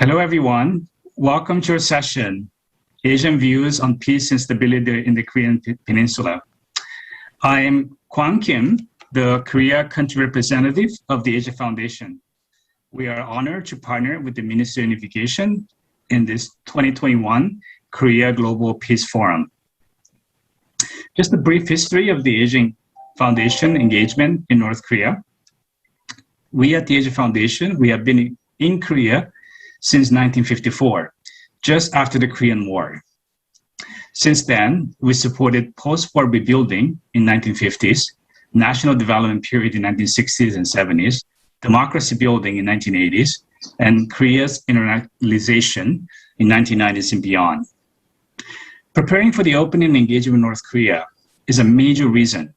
Hello, everyone. Welcome to our session, Asian Views on Peace and Stability in the Korean Peninsula. I am Kwang Kim, the Korea country representative of the Asia Foundation. We are honored to partner with the Ministry of Unification in this 2021 Korea Global Peace Forum. Just a brief history of the Asian Foundation engagement in North Korea. We at the Asia Foundation, we have been in Korea since 1954, just after the Korean War. Since then, we supported post-war rebuilding in 1950s, national development period in 1960s and 70s, democracy building in 1980s, and Korea's internationalization in 1990s and beyond. Preparing for the opening engagement with North Korea is a major reason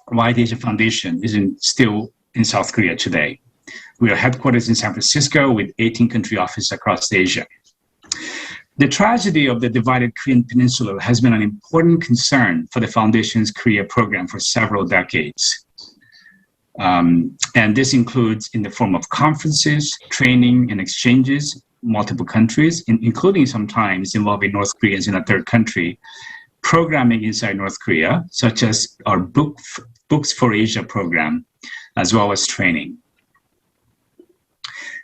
why the Asia Foundation is still in South Korea today. We are headquartered in San Francisco with 18 country offices across Asia. The tragedy of the divided Korean Peninsula has been an important concern for the Foundation's Korea program for several decades. And this includes in the form of conferences, training, and exchanges, multiple countries, including sometimes involving North Koreans in a third country, programming inside North Korea, such as our Books for Asia program, as well as training.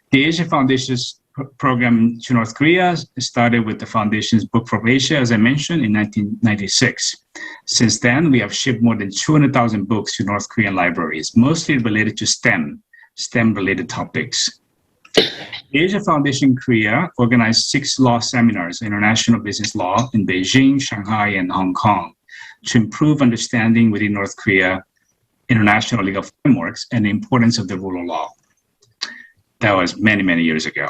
The Asia Foundation's program to North Korea started with the Foundation's Book for Asia, as I mentioned, in 1996. Since then, we have shipped more than 200,000 books to North Korean libraries, mostly related to STEM-related topics. The Asia Foundation Korea organized 6 law seminars, international business law, in Beijing, Shanghai, and Hong Kong to improve understanding within North Korea, international legal frameworks, and the importance of the rule of law. That was many, many years ago.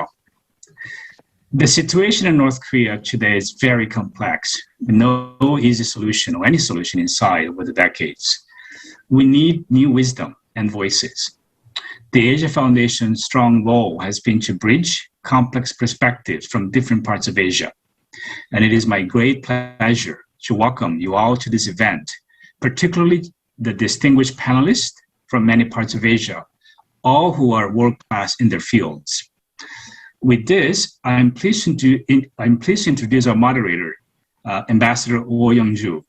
The situation in North Korea today is very complex, with no easy solution or any solution in sight over the decades. We need new wisdom and voices. The Asia Foundation's strong role has been to bridge complex perspectives from different parts of Asia. And it is my great pleasure to welcome you all to this event, particularly the distinguished panelists from many parts of Asia, all who are world-class in their fields. With this, I'm pleased to introduce our moderator, Ambassador Oh Young-ju.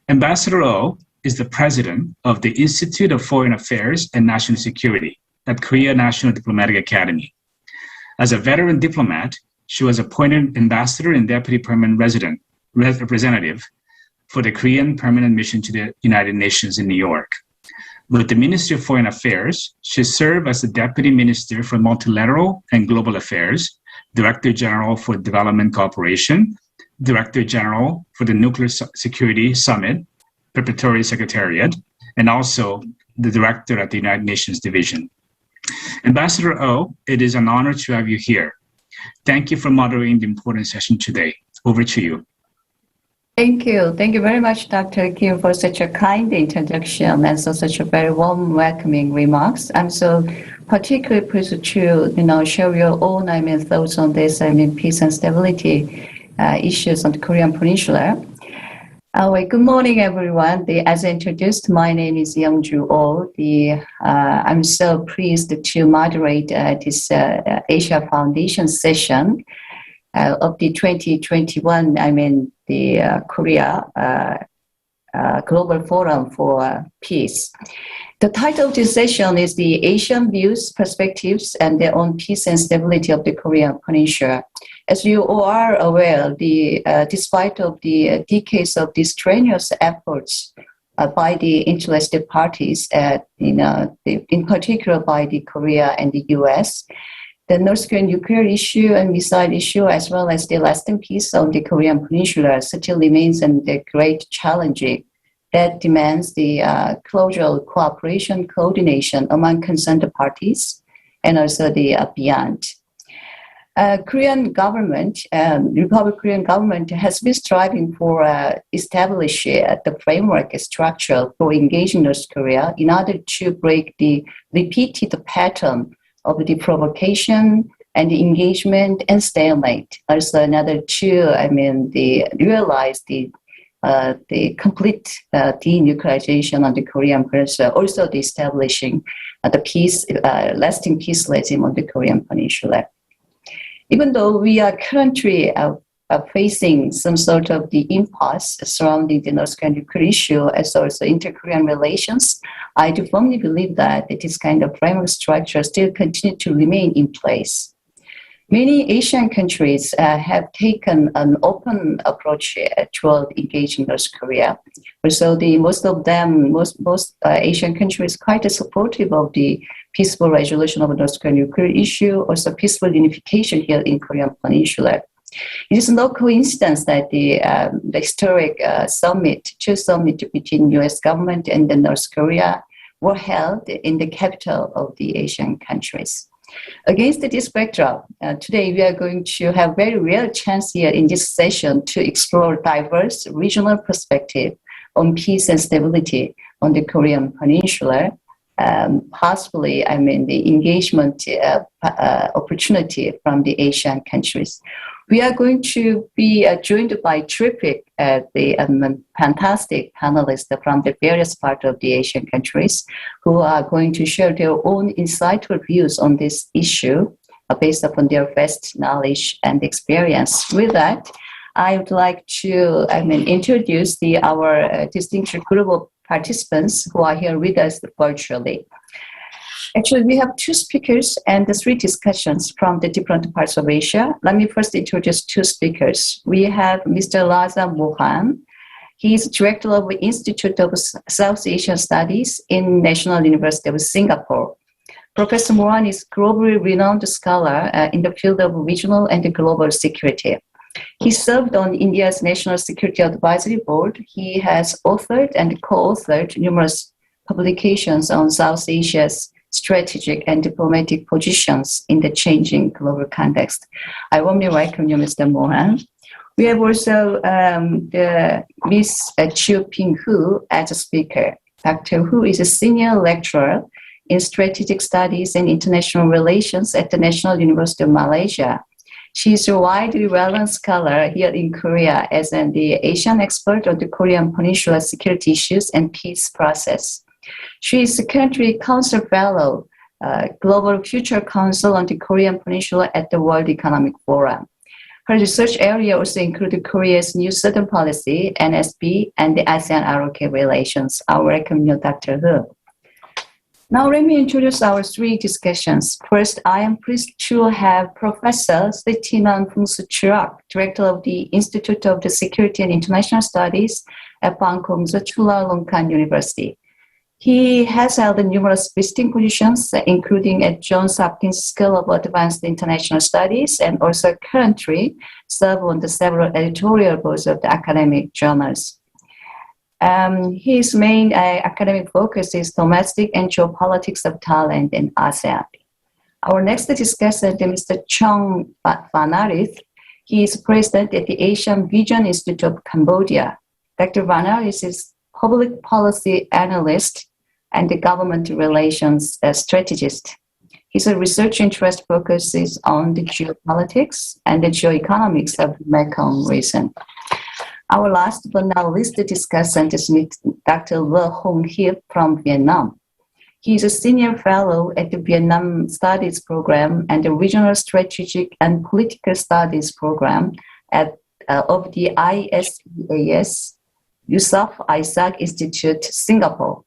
Ambassador Oh is the president of the Institute of Foreign Affairs and National Security at Korea National Diplomatic Academy. As a veteran diplomat, she was appointed ambassador and deputy permanent representative for the Korean Permanent Mission to the United Nations in New York. With the Ministry of Foreign Affairs, she served as the Deputy Minister for Multilateral and Global Affairs, Director General for Development Cooperation, Director General for the Nuclear Security Summit, Preparatory Secretariat, and also the Director at the United Nations Division. Ambassador Oh, it is an honor to have you here. Thank you for moderating the important session today. Over to you. Thank you. Thank you very much, Dr. Kim, for such a kind introduction and such a very warm, welcoming remarks. I'm so particularly pleased to, share your own, thoughts on this, peace and stability issues on the Korean Peninsula. Good morning, everyone. As introduced, my name is Young-ju Oh. I'm so pleased to moderate this Asia Foundation session of the 2021, the Korea Global Forum for Peace. The title of this session is the Asian Views, Perspectives, and the on Peace and Stability of the Korean Peninsula. As you all are aware, despite of the decades of these strenuous efforts by the interested parties, in particular by the Korea and the US, the North Korean nuclear issue and missile issue, as well as the lasting peace of the Korean Peninsula, still remains a great challenge that demands the closer cooperation, coordination among concerned parties, and also the beyond. Korean government, Republic Korean government has been striving for establishing the framework structure for engaging North Korea in order to break the repeated pattern of the provocation and the engagement and stalemate. Also, another two, realize the complete denuclearization of the Korean Peninsula, also the establishing the peace, lasting peace regime on the Korean Peninsula. Even though we are currently facing some sort of the impasse surrounding the North Korean nuclear issue as also inter-Korean relations, I do firmly believe that this kind of framework structure still continue to remain in place. Many Asian countries have taken an open approach toward engaging North Korea. So most Asian countries quite supportive of the peaceful resolution of the North Korean nuclear issue, also peaceful unification here in Korean Peninsula. It is no coincidence that the historic two summits between U.S. government and the North Korea were held in the capital of the Asian countries. Against this backdrop, today we are going to have very rare chance here in this session to explore diverse regional perspective on peace and stability on the Korean Peninsula. Possibly, the engagement opportunity from the Asian countries. We are going to be joined by terrific, fantastic panelists from the various parts of the Asian countries who are going to share their own insightful views on this issue based upon their vast knowledge and experience. With that, I would like to introduce our distinguished group of participants who are here with us virtually. Actually, we have two speakers and 3 discussions from the different parts of Asia. Let me first introduce 2 speakers. We have Mr. Mohan. He is Director of the Institute of South Asian Studies in National University of Singapore. Professor Mohan is globally renowned scholar in the field of regional and global security. He served on India's National Security Advisory Board. He has authored and co-authored numerous publications on South Asia's strategic and diplomatic positions in the changing global context. I warmly welcome you, Mr. Mohan. We have also Ms. Chiu Ping Hu as a speaker. Dr. Hu is a senior lecturer in strategic studies and international relations at the National University of Malaysia. She is a widely relevant scholar here in Korea as the Asian expert on the Korean Peninsula security issues and peace process. She is currently Council Fellow, Global Future Council on the Korean Peninsula at the World Economic Forum. Her research area also includes Korea's New Southern Policy, NSP, and the ASEAN-ROK relations. I welcome you, Dr. Hu. Now let me introduce our 3 discussions. First, I am pleased to have Professor Setinan Phongsuchirak, Director of the Institute of the Security and International Studies at Bangkok's Chulalongkorn University. He has held numerous visiting positions, including at Johns Hopkins School of Advanced International Studies, and also currently serves on the several editorial boards of the academic journals. His main academic focus is domestic and geopolitics of Thailand and ASEAN. Our next discussant is Mr. Chong Vanarith. He is president at the Asian Vision Institute of Cambodia. Dr. Vanarith is public policy analyst and the government relations strategist. His research interest focuses on the geopolitics and the geoeconomics of the Mekong region. Our last but not least discussant is Dr. Le Hong Hiep from Vietnam. He is a senior fellow at the Vietnam Studies Program and the Regional Strategic and Political Studies Program of the ISEAS Yusof Isaac Institute, Singapore.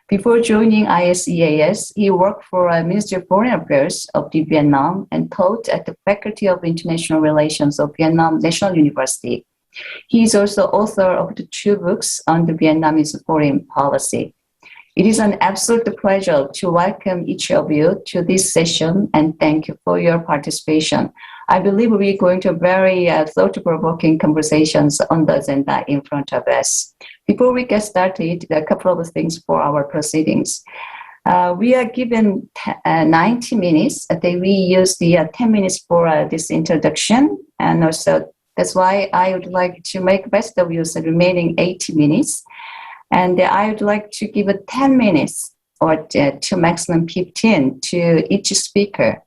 Before joining ISEAS, he worked for the Ministry of Foreign Affairs of the Vietnam and taught at the Faculty of International Relations of Vietnam National University. He is also author of the 2 books on the Vietnamese foreign policy. It is an absolute pleasure to welcome each of you to this session and thank you for your participation. I believe we're going to have very thought-provoking conversations on the agenda in front of us. Before we get started, a couple of things for our proceedings. We are given 90 minutes. We use the 10 minutes for this introduction, and also that's why I would like to make best of use of the remaining 80 minutes. And I would like to give 10 minutes or to maximum 15 to each speaker,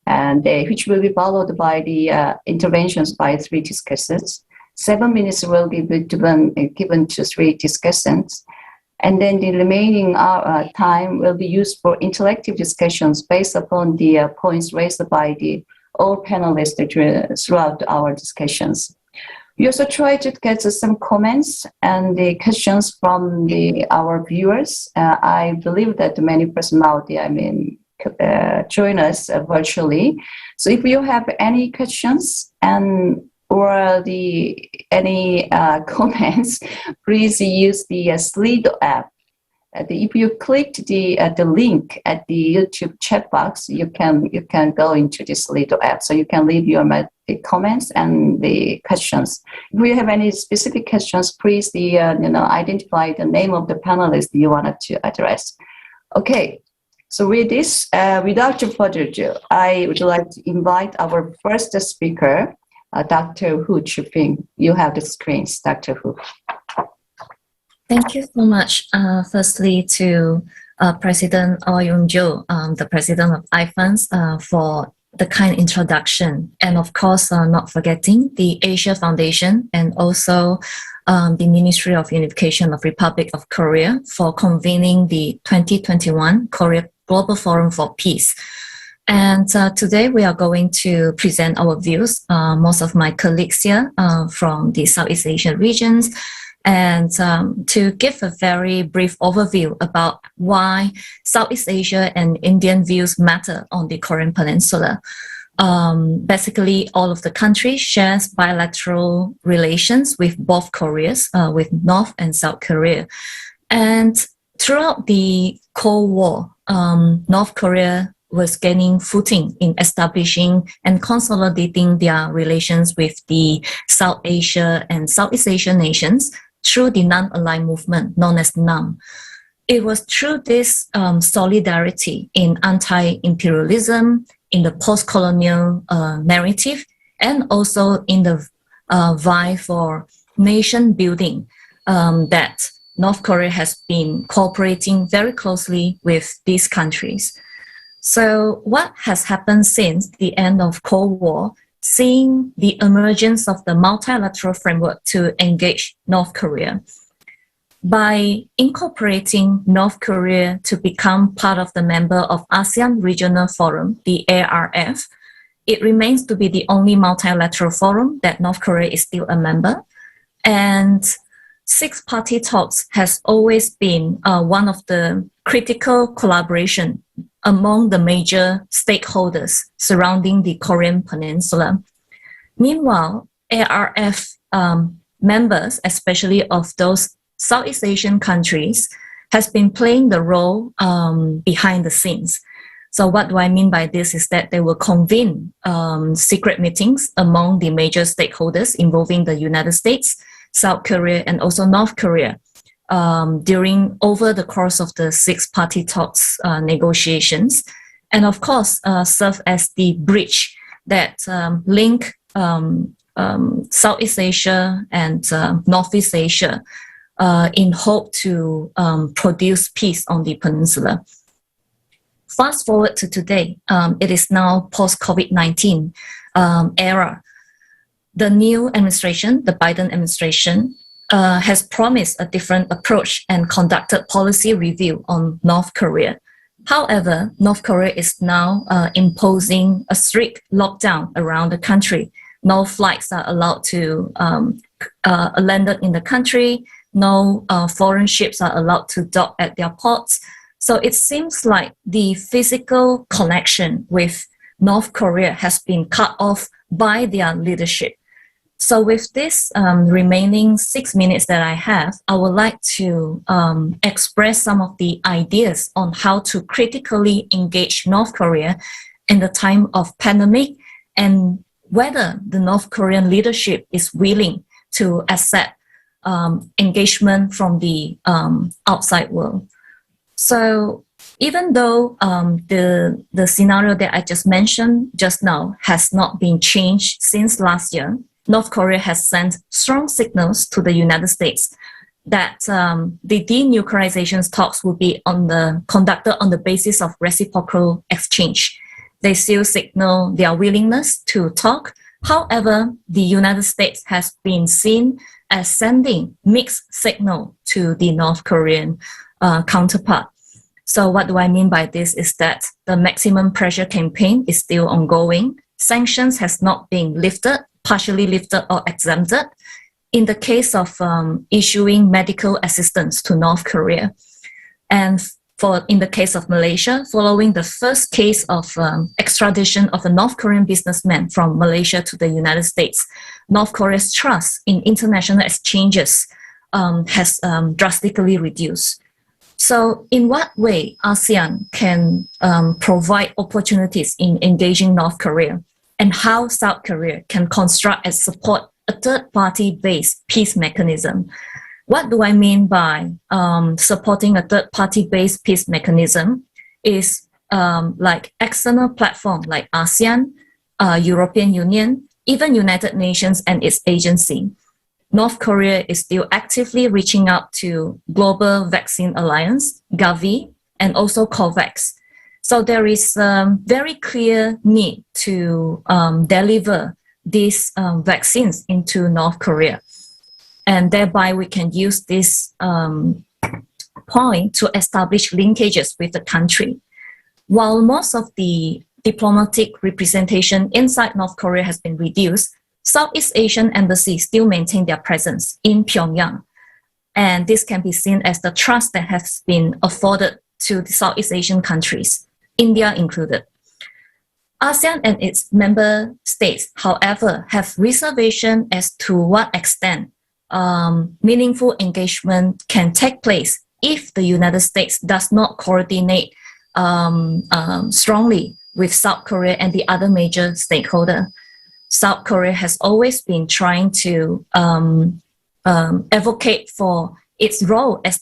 and which will be followed by the interventions by 3 discussants. 7 minutes will be given to 3 discussants. And then the remaining time will be used for interactive discussions based upon the points raised by all panelists throughout our discussions. We also try to get some comments and the questions from our viewers. I believe that many personalities, join us virtually. So if you have any questions or any comments, please use the Slido app. If you clicked the link at the YouTube chat box, you can go into the Slido app, so you can leave your comments and the questions. If you have any specific questions, please identify the name of the panelist you wanted to address. Okay. So with this, without further ado, I would like to invite our first speaker, Dr. Hu Chuping. You have the screens, Dr. Hu. Thank you so much. Firstly, to President Oyun-jo, the president of IFANS, for the kind introduction. And of course, not forgetting the Asia Foundation and also the Ministry of Unification of Republic of Korea for convening the 2021 Korea Global Forum for Peace. And today we are going to present our views, most of my colleagues here from the Southeast Asian regions, and to give a very brief overview about why Southeast Asia and Indian views matter on the Korean Peninsula. Basically, all of the countries shares bilateral relations with both Koreas, with North and South Korea. And throughout the Cold War, North Korea was gaining footing in establishing and consolidating their relations with the South Asia and Southeast Asian nations through the non-aligned movement known as NAM. It was through this solidarity in anti-imperialism, in the post-colonial narrative, and also in the vie for nation building that North Korea has been cooperating very closely with these countries. So what has happened since the end of Cold War, seeing the emergence of the multilateral framework to engage North Korea? By incorporating North Korea to become part of the member of ASEAN Regional Forum, the ARF, it remains to be the only multilateral forum that North Korea is still a member. And six-party talks has always been one of the critical collaboration among the major stakeholders surrounding the Korean Peninsula. Meanwhile, ARF members, especially of those Southeast Asian countries, has been playing the role behind the scenes. So what do I mean by this is that they will convene secret meetings among the major stakeholders involving the United States, South Korea, and also North Korea over the course of the six-party talks negotiations, and of course serve as the bridge that link Southeast Asia and Northeast Asia in hope to produce peace on the peninsula. Fast forward to today, it is now post-COVID-19 era. The new administration, the Biden administration, has promised a different approach and conducted policy review on North Korea. However, North Korea is now imposing a strict lockdown around the country. No flights are allowed to land in the country. No foreign ships are allowed to dock at their ports. So it seems like the physical connection with North Korea has been cut off by their leadership. So with this remaining 6 minutes that I have, I would like to express some of the ideas on how to critically engage North Korea in the time of pandemic, and whether the North Korean leadership is willing to accept engagement from the outside world. So even though the scenario that I just mentioned just now has not been changed since last year, North Korea has sent strong signals to the United States that the denuclearization talks will be conducted on the basis of reciprocal exchange. They still signal their willingness to talk. However, the United States has been seen as sending mixed signal to the North Korean counterpart. So what do I mean by this is that the maximum pressure campaign is still ongoing. Sanctions has not been lifted, partially lifted or exempted. In the case of issuing medical assistance to North Korea. And in the case of Malaysia, following the first case of extradition of a North Korean businessman from Malaysia to the United States, North Korea's trust in international exchanges has drastically reduced. So in what way ASEAN can provide opportunities in engaging North Korea, and how South Korea can construct and support a third-party-based peace mechanism? What do I mean by supporting a third-party-based peace mechanism is like external platform like ASEAN, European Union, even United Nations and its agency. North Korea is still actively reaching out to Global Vaccine Alliance, Gavi, and also COVAX. So there is a very clear need to deliver these vaccines into North Korea. And thereby we can use this point to establish linkages with the country. While most of the diplomatic representation inside North Korea has been reduced, Southeast Asian embassies still maintain their presence in Pyongyang. And this can be seen as the trust that has been afforded to the Southeast Asian countries, India included. ASEAN and its member states, however, have reservation as to what extent meaningful engagement can take place if the United States does not coordinate strongly with South Korea and the other major stakeholders. South Korea has always been trying to advocate for its role as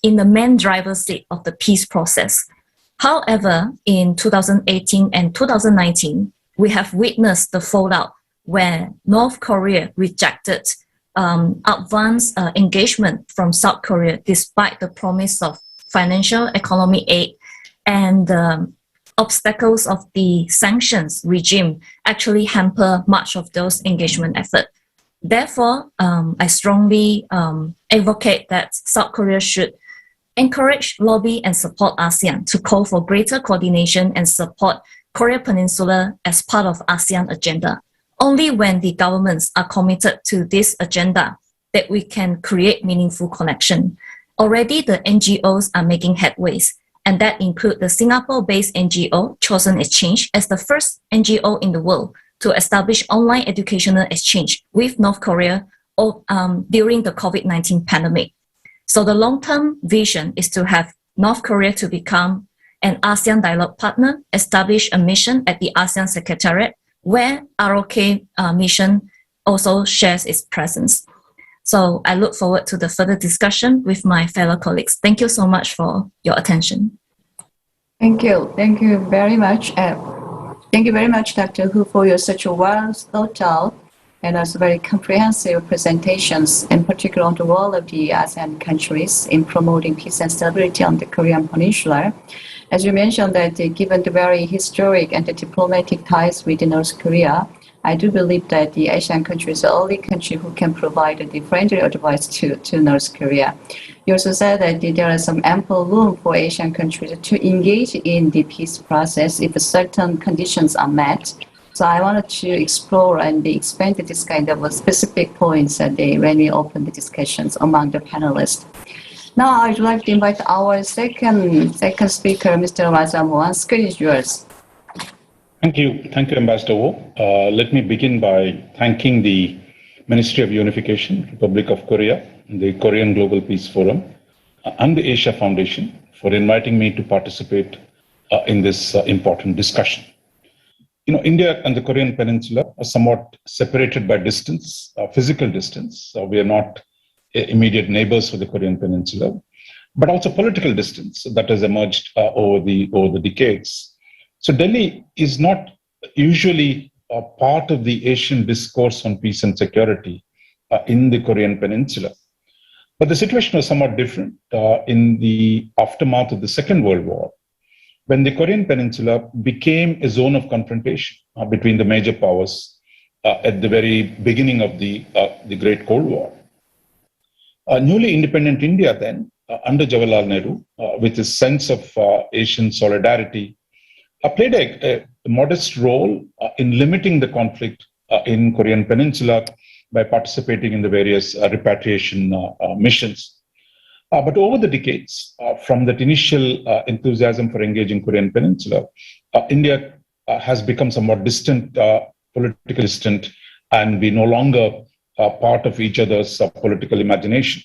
in the main driver's seat of the peace process. However, in 2018 and 2019, we have witnessed the fallout where North Korea rejected advanced engagement from South Korea despite the promise of financial economic aid, and obstacles of the sanctions regime actually hamper much of those engagement efforts. Therefore, I strongly advocate that South Korea should encourage, lobby, and support ASEAN to call for greater coordination and support Korea Peninsula as part of ASEAN agenda. Only when the governments are committed to this agenda that we can create meaningful connection. Already the NGOs are making headways, and that include the Singapore-based NGO Chosen Exchange as the first NGO in the world to establish online educational exchange with North Korea during the COVID-19 pandemic. So the long-term vision is to have North Korea to become an ASEAN dialogue partner, establish a mission at the ASEAN Secretariat, where ROK mission also shares its presence. So I look forward to the further discussion with my fellow colleagues. Thank you so much for your attention. Thank you. Thank you very much. Thank you very much, Dr. Hu, for your such a well thought out and also very comprehensive presentations, in particular on the role of the ASEAN countries in promoting peace and stability on the Korean Peninsula. As you mentioned that given the very historic and the diplomatic ties with North Korea, I do believe that the Asian country is the only country who can provide the friendly advice to North Korea. You also said that there are some ample room for Asian countries to engage in the peace process if certain conditions are met. So I wanted to explore and expand this kind of specific points when we open the discussions among the panelists. Now I'd like to invite our second speaker, Mr. Mohan. Screen is yours. Thank you, Ambassador Wu. Let me begin by thanking the Ministry of Unification, Republic of Korea, the Korean Global Peace Forum, and the Asia Foundation for inviting me to participate in this important discussion. You know, India and the Korean Peninsula are somewhat separated by distance, physical distance. We are not immediate neighbors for the Korean Peninsula, but also political distance that has emerged over the decades. So Delhi is not usually a part of the Asian discourse on peace and security in the Korean Peninsula. But the situation was somewhat different in the aftermath of the Second World War, when the Korean Peninsula became a zone of confrontation between the major powers at the very beginning of the Great Cold War. Newly independent India then, under Jawaharlal Nehru, with his sense of Asian solidarity, played a modest role in limiting the conflict in Korean Peninsula by participating in the various repatriation missions. But over the decades, from that initial enthusiasm for engaging Korean Peninsula, India has become somewhat distant, politically distant, and we no longer part of each other's political imagination.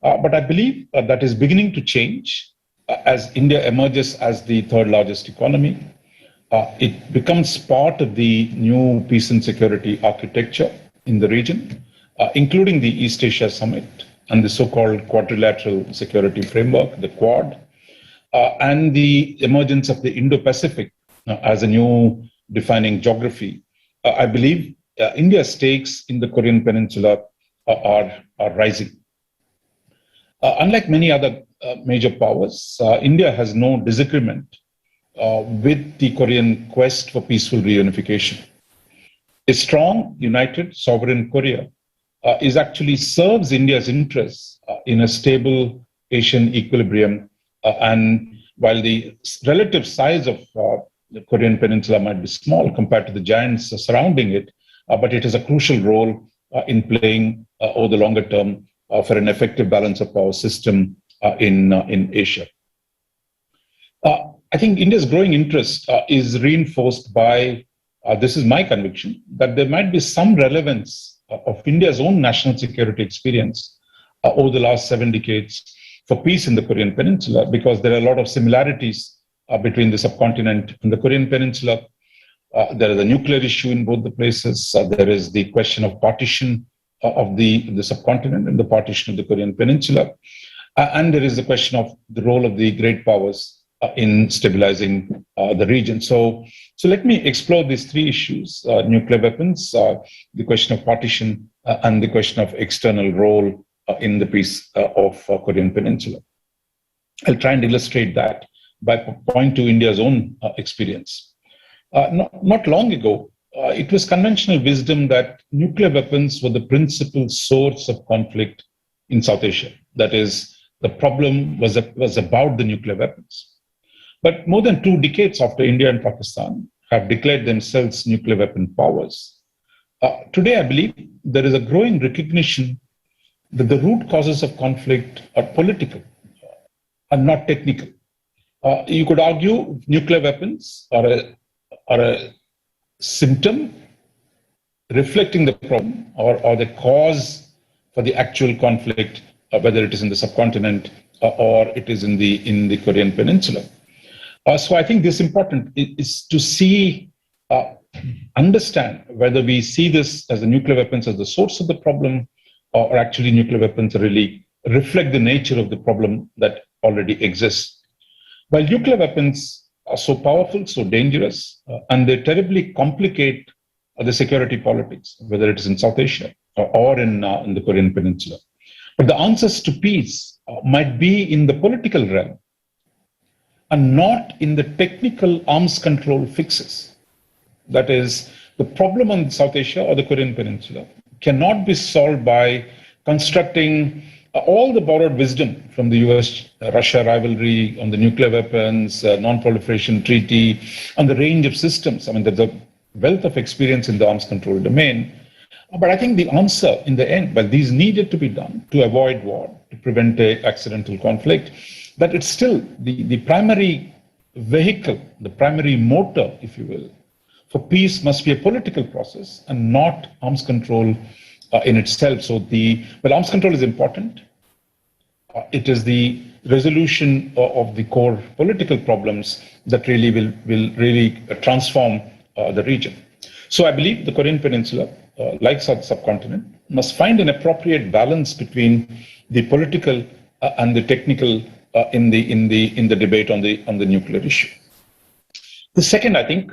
But I believe that is beginning to change as India emerges as the third largest economy. It becomes part of the new peace and security architecture in the region, including the East Asia Summit and the so-called quadrilateral security framework, the Quad, and the emergence of the Indo-Pacific as a new defining geography. I believe India's stakes in the Korean Peninsula are rising. Unlike many other major powers, India has no disagreement with the Korean quest for peaceful reunification. A strong, united, sovereign Korea is actually serves India's interests in a stable Asian equilibrium. And while the relative size of the Korean Peninsula might be small compared to the giants surrounding it, but it has a crucial role in playing over the longer term for an effective balance of power system in Asia. I think India's growing interest is reinforced by, this is my conviction, that there might be some relevance of India's own national security experience over the last 7 decades for peace in the Korean Peninsula, because there are a lot of similarities between the subcontinent and the Korean Peninsula. There is a nuclear issue in both the places. There is the question of partition of the subcontinent and the partition of the Korean Peninsula. And there is the question of the role of the great powers in stabilizing the region. So let me explore these 3 issues, nuclear weapons, the question of partition, and the question of external role in the peace of Korean Peninsula. I'll try and illustrate that by pointing to India's own experience. Not long ago, it was conventional wisdom that nuclear weapons were the principal source of conflict in South Asia. That is, the problem was about the nuclear weapons. But more than 2 decades after India and Pakistan have declared themselves nuclear weapon powers, today I believe there is a growing recognition that the root causes of conflict are political and not technical. You could argue nuclear weapons are a symptom reflecting the problem or the cause for the actual conflict, whether it is in the subcontinent or it is in the Korean Peninsula. So I think this is important is to see, understand whether we see this as the nuclear weapons as the source of the problem, or actually nuclear weapons really reflect the nature of the problem that already exists. While nuclear weapons are so powerful, so dangerous, and they terribly complicate the security politics, whether it is in South Asia or in the Korean Peninsula. But the answers to peace might be in the political realm and not in the technical arms control fixes. That is, the problem on South Asia or the Korean Peninsula cannot be solved by constructing all the borrowed wisdom from the US-Russia rivalry on the nuclear weapons, non-proliferation treaty, and the range of systems. I mean, there's a wealth of experience in the arms control domain. But I think the answer in the end, well, these needed to be done to avoid war, to prevent an accidental conflict, that it's still the primary vehicle, the primary motor, if you will, for peace must be a political process and not arms control in itself. So arms control is important. It is the resolution of the core political problems that really will really transform the region. So I believe the Korean Peninsula, like South subcontinent, must find an appropriate balance between the political and the technical in the debate on the nuclear issue. The second, I think,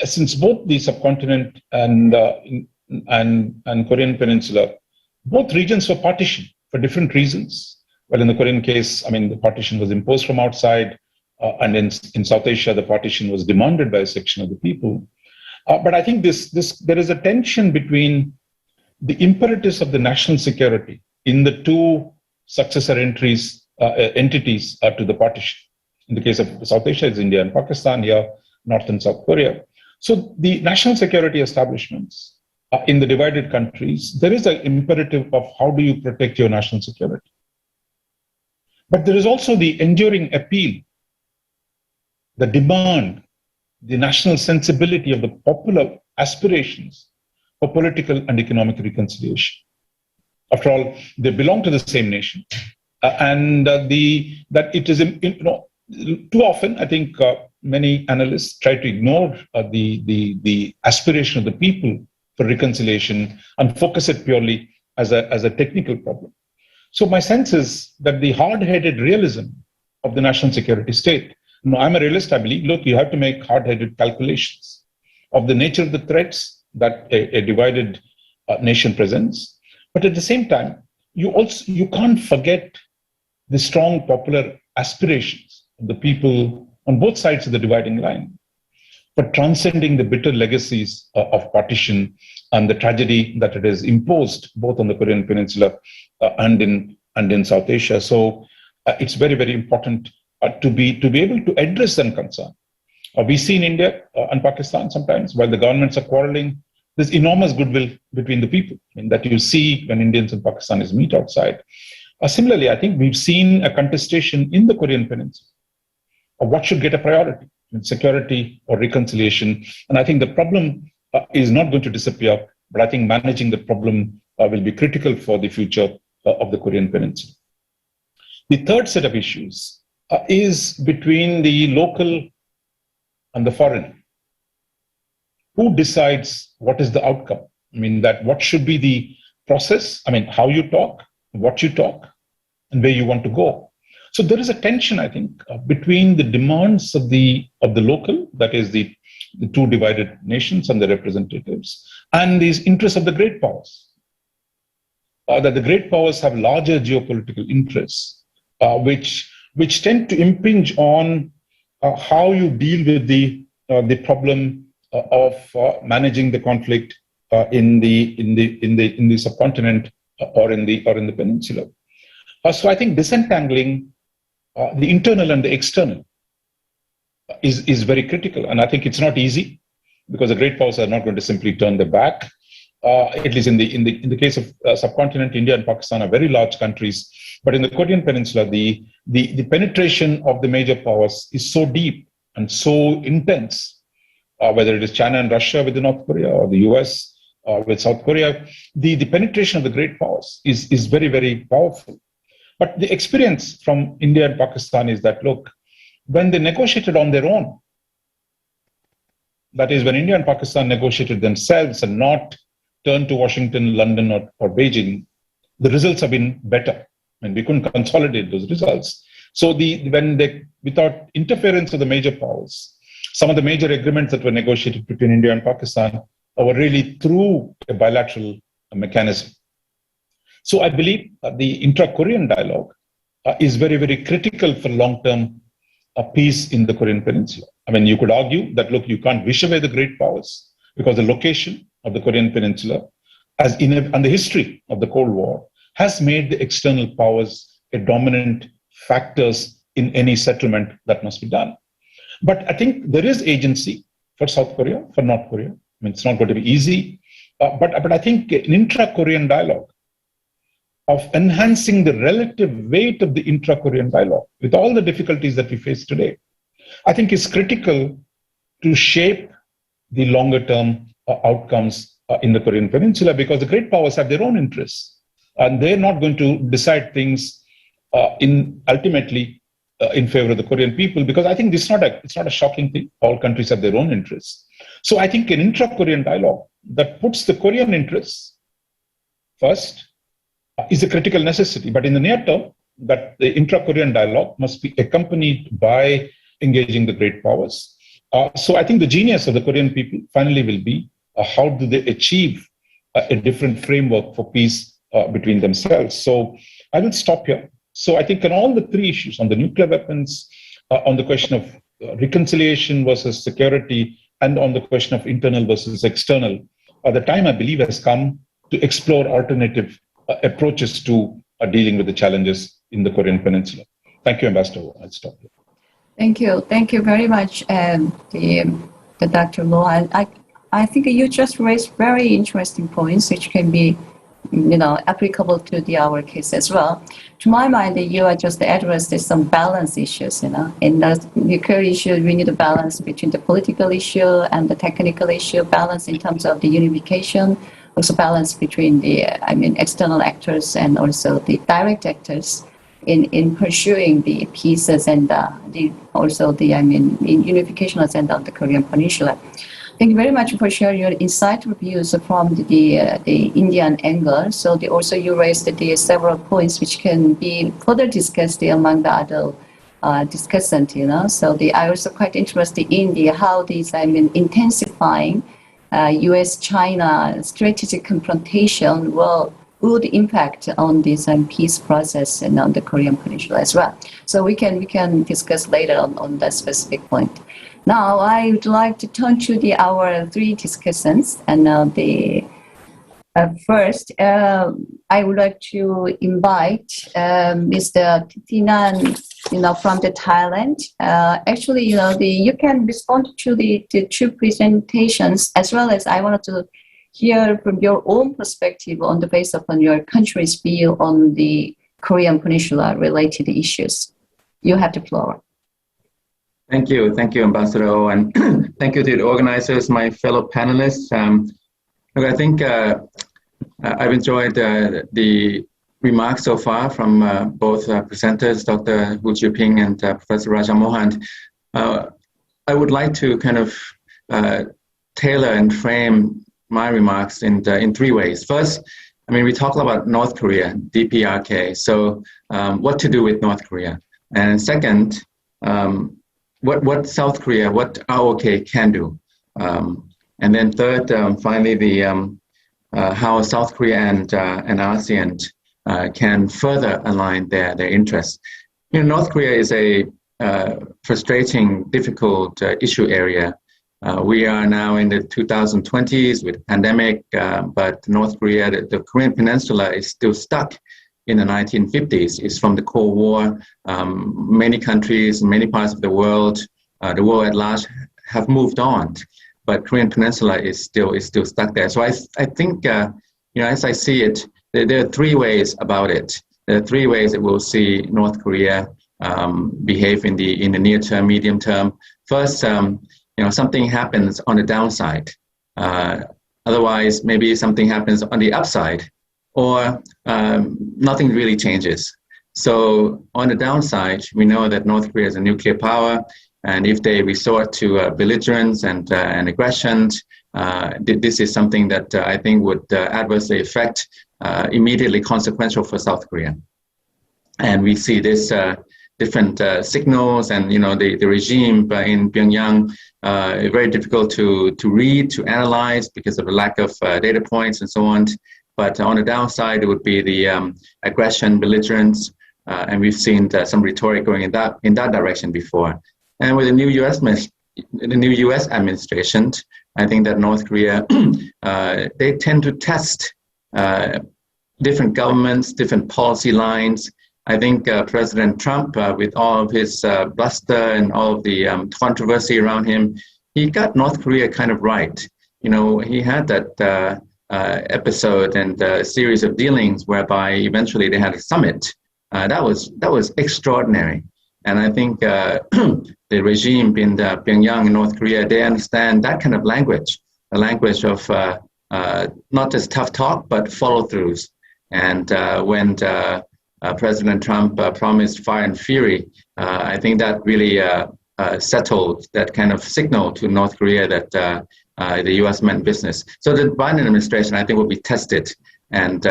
since both the subcontinent and Korean Peninsula, both regions were partitioned for different reasons. Well, in the Korean case, I mean, the partition was imposed from outside, and in South Asia, the partition was demanded by a section of the people. But I think there is a tension between the imperatives of the national security in the two successor entities to the partition. In the case of South Asia, it's India and Pakistan, here, North and South Korea. So the national security establishments in the divided countries, there is an imperative of how do you protect your national security. But there is also the enduring appeal, the demand, the national sensibility of the popular aspirations for political and economic reconciliation. After all, they belong to the same nation. That it is, too often, I think many analysts try to ignore the aspiration of the people for reconciliation and focus it purely as a technical problem. So my sense is that the hard-headed realism of the national security state, I'm a realist, I believe, look, you have to make hard-headed calculations of the nature of the threats that a divided nation presents. But at the same time, you can't forget the strong popular aspirations of the people on both sides of the dividing line for transcending the bitter legacies of partition and the tragedy that it has imposed both on the Korean Peninsula and in South Asia. So it's very, very important to be able to address that concern. We see in India and Pakistan sometimes, while the governments are quarreling, there's enormous goodwill between the people, that you see when Indians and Pakistanis meet outside. Similarly, I think we've seen a contestation in the Korean Peninsula of what should get a priority, security or reconciliation. And I think the problem is not going to disappear, but I think managing the problem will be critical for the future of the Korean Peninsula. The third set of issues is between the local and the foreign. Who decides what is the outcome? What should be the process? How you talk, what you talk, and where you want to go. So there is a tension, I think, between the demands of the local, that is the two divided nations and the representatives, and these interests of the great powers. That the great powers have larger geopolitical interests, which tend to impinge on how you deal with the problem of managing the conflict in the subcontinent or in the peninsula. So I think disentangling the internal and the external is very critical, and I think it's not easy because the great powers are not going to simply turn their back. At least in the case of subcontinent, India and Pakistan are very large countries, but in the Korean Peninsula, the penetration of the major powers is so deep and so intense. Whether it is China and Russia with North Korea or the US with South Korea, the penetration of the great powers is very, very powerful. But the experience from India and Pakistan is that, look, when they negotiated on their own, that is, when India and Pakistan negotiated themselves and not turned to Washington, London, or Beijing, the results have been better. We couldn't consolidate those results. So without interference of the major powers, some of the major agreements that were negotiated between India and Pakistan were really through a bilateral mechanism. So I believe the intra-Korean dialogue is very, very critical for long-term peace in the Korean Peninsula. You could argue that, look, you can't wish away the great powers because the location of the Korean Peninsula and the history of the Cold War has made the external powers a dominant factors in any settlement that must be done. But I think there is agency for South Korea, for North Korea. It's not going to be easy, but I think an intra-Korean dialogue of enhancing the relative weight of the intra-Korean dialogue with all the difficulties that we face today, I think is critical to shape the longer-term outcomes in the Korean Peninsula, because the great powers have their own interests, and they're not going to decide things ultimately in favor of the Korean people, because I think it's not a shocking thing. All countries have their own interests. So I think an intra-Korean dialogue that puts the Korean interests first is a critical necessity. But in the near term, that the intra-Korean dialogue must be accompanied by engaging the great powers. So I think the genius of the Korean people finally will be how do they achieve a different framework for peace between themselves. So I will stop here. So I think on all the three issues, on the nuclear weapons, on the question of reconciliation versus security, and on the question of internal versus external, the time, I believe, has come to explore alternative approaches to dealing with the challenges in the Korean Peninsula. Thank you, Ambassador. I'll stop here. Thank you. Thank you very much, the Dr. Mohan. I think you just raised very interesting points which can be, applicable to our case as well. To my mind, you are just addressed some balance issues, In the current issue, we need a balance between the political issue and the technical issue, balance in terms of the unification, also balance between the, external actors and also the direct actors in pursuing the pieces and also the unification agenda of the Korean Peninsula. Thank you very much for sharing your insightful views from the Indian angle. So also you raised the several points which can be further discussed among the other discussants. So I also quite interested in how these intensifying U.S.-China strategic confrontation would impact on this peace process and on the Korean Peninsula as well. So we can discuss later on that specific point. Now I would like to turn to our three discussants, and first I would like to invite Mr. Titinan, from the Thailand. Actually, you can respond to the two presentations, as well as I wanted to hear from your own perspective on the basis upon your country's view on the Korean Peninsula related issues. You have the floor. Thank you, Ambassador, and thank you to the organizers, my fellow panelists. I think I've enjoyed the remarks so far from both presenters, Dr. Wu Chiu-ping and Professor Raja Mohan. I would like to kind of tailor and frame my remarks in three ways. First, we talk about North Korea, DPRK, so what to do with North Korea. And second, what South Korea, what ROK can do. And then third, finally, how South Korea and ASEAN can further align their interests. North Korea is a frustrating, difficult issue area. We are now in the 2020s with pandemic, but North Korea, the Korean Peninsula is still stuck in the 1950s. It's from the Cold War. Many countries, many parts of the world at large have moved on, but Korean Peninsula is still stuck there. So I think, as I see it, there are three ways about it. There are three ways that we'll see North Korea behave in the near term, medium term. First, something happens on the downside. Otherwise, maybe something happens on the upside, or nothing really changes. So on the downside, we know that North Korea is a nuclear power, and if they resort to belligerence and aggression, this is something that I think would adversely affect, immediately consequential for South Korea. And we see this different signals, and the regime in Pyongyang very difficult to read, to analyze because of the lack of data points and so on. But on the downside, it would be the aggression, belligerence, and we've seen some rhetoric going in that direction before. And with the new U.S. administration, I think that North Korea they tend to test different governments, different policy lines. I think President Trump, with all of his bluster and all of the controversy around him, he got North Korea kind of right. He had that episode and a series of dealings whereby eventually they had a summit. That was extraordinary. And I think the regime in Pyongyang in North Korea, they understand that kind of language, a language of not just tough talk, but follow-throughs. And when President Trump promised fire and fury, I think that really settled that kind of signal to North Korea that the U.S. meant business. So the Biden administration, I think, will be tested. And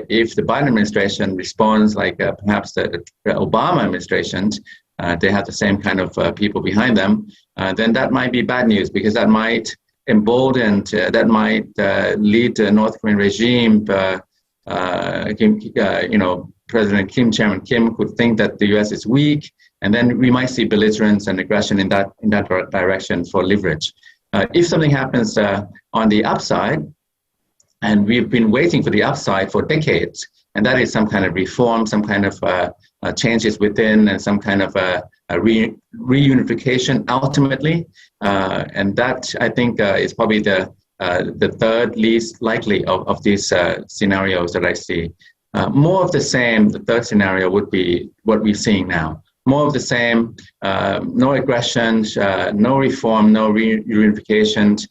if the Biden administration responds like perhaps the Obama administration, they have the same kind of people behind them, then that might be bad news, because that might embolden, that might lead the North Korean regime, President Kim, Chairman Kim, could think that the U.S. is weak, and then we might see belligerence and aggression in that direction for leverage. If something happens on the upside, and we've been waiting for the upside for decades, and that is some kind of reform, some kind of changes within, and some kind of reunification ultimately. And that, I think, is probably the third least likely of these scenarios that I see. More of the same, the third scenario would be what we're seeing now. More of the same, no aggression, no reform, no reunification,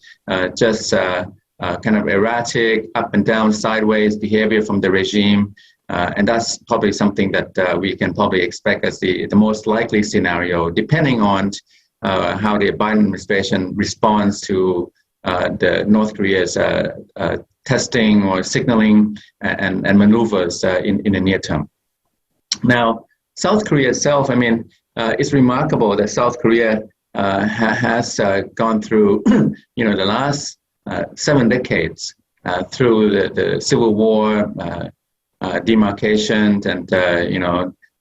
just kind of erratic, up and down, sideways behavior from the regime. And that's probably something that we can probably expect as the most likely scenario, depending on how the Biden administration responds to the North Korea's testing or signaling and maneuvers in the near term. Now, South Korea itself, I mean, it's remarkable that South Korea has gone through, the last 7 decades through the civil war, demarcation, and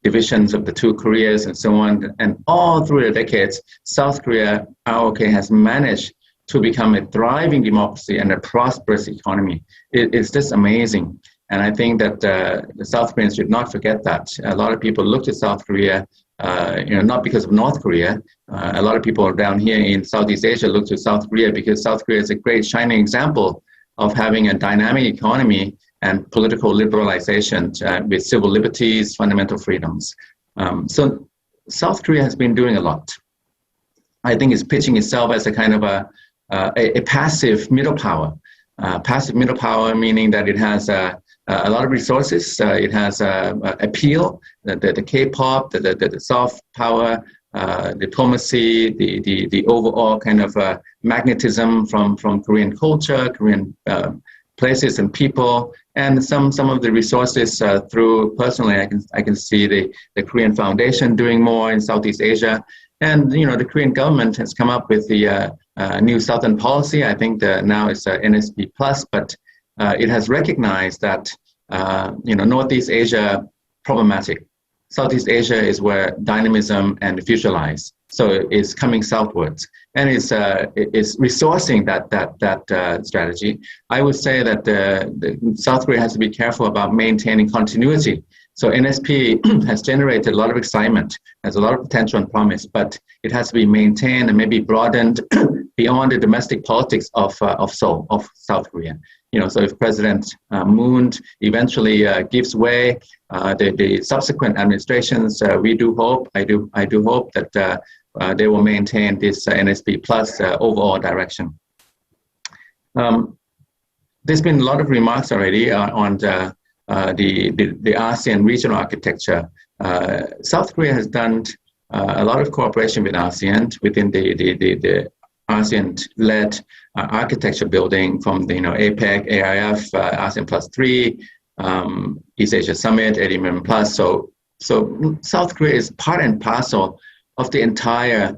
divisions of the two Koreas and so on, and all through the decades, South Korea, ROK, has managed to become a thriving democracy and a prosperous economy. It's just amazing. And I think that the South Koreans should not forget that. A lot of people look to South Korea, not because of North Korea. A lot of people down here in Southeast Asia look to South Korea because South Korea is a great shining example of having a dynamic economy and political liberalization with civil liberties, fundamental freedoms. So South Korea has been doing a lot. I think it's pitching itself as a kind of a passive middle power. Passive middle power meaning that it has a lot of resources. It has appeal, the K-pop, the soft power, diplomacy, the overall kind of magnetism from Korean culture, Korean places and people, and some of the resources through, personally, I can see the Korean Foundation doing more in Southeast Asia. And, the Korean government has come up with the new Southern policy. I think now it's NSP Plus, but it has recognized that, Northeast Asia problematic. Southeast Asia is where dynamism and the future lies. So it's coming southwards, and it's resourcing that strategy. I would say that the South Korea has to be careful about maintaining continuity. So NSP has generated a lot of excitement, has a lot of potential and promise, but it has to be maintained and maybe broadened beyond the domestic politics of Seoul, of South Korea. So if President Moon eventually gives way, the subsequent administrations, I do hope that they will maintain this NSP Plus overall direction. There's been a lot of remarks already on the ASEAN regional architecture. South Korea has done a lot of cooperation with ASEAN within the ASEAN-led architecture building from the APEC, AIF, ASEAN Plus 3, East Asia Summit, 80 million plus. So South Korea is part and parcel of the entire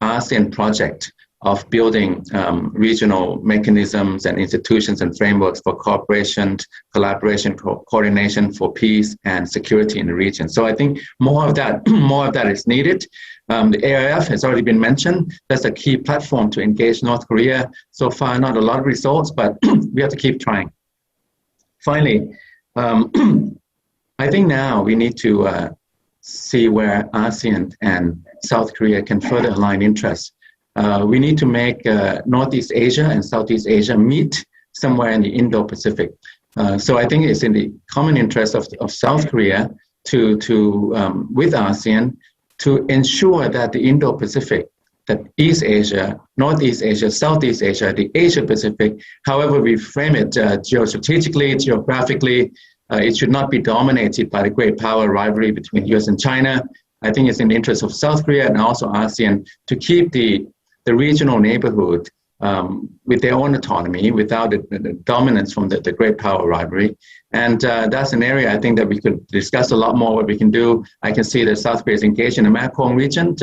ASEAN project of building regional mechanisms and institutions and frameworks for cooperation, collaboration, coordination for peace and security in the region. So I think more of that is needed. The AIF has already been mentioned. That's a key platform to engage North Korea. So far, not a lot of results, but we have to keep trying. Finally, I think now we need to see where ASEAN and South Korea can further align interests. We need to make Northeast Asia and Southeast Asia meet somewhere in the Indo-Pacific. So I think it's in the common interest of South Korea to with ASEAN to ensure that the Indo-Pacific, that East Asia, Northeast Asia, Southeast Asia, the Asia-Pacific, however we frame it geostrategically, geographically, it should not be dominated by the great power rivalry between US and China. I think it's in the interest of South Korea and also ASEAN to keep the regional neighborhood with their own autonomy without the dominance from the great power rivalry. And that's an area I think that we could discuss a lot more what we can do. I can see that South Korea is engaged in the Mekong region,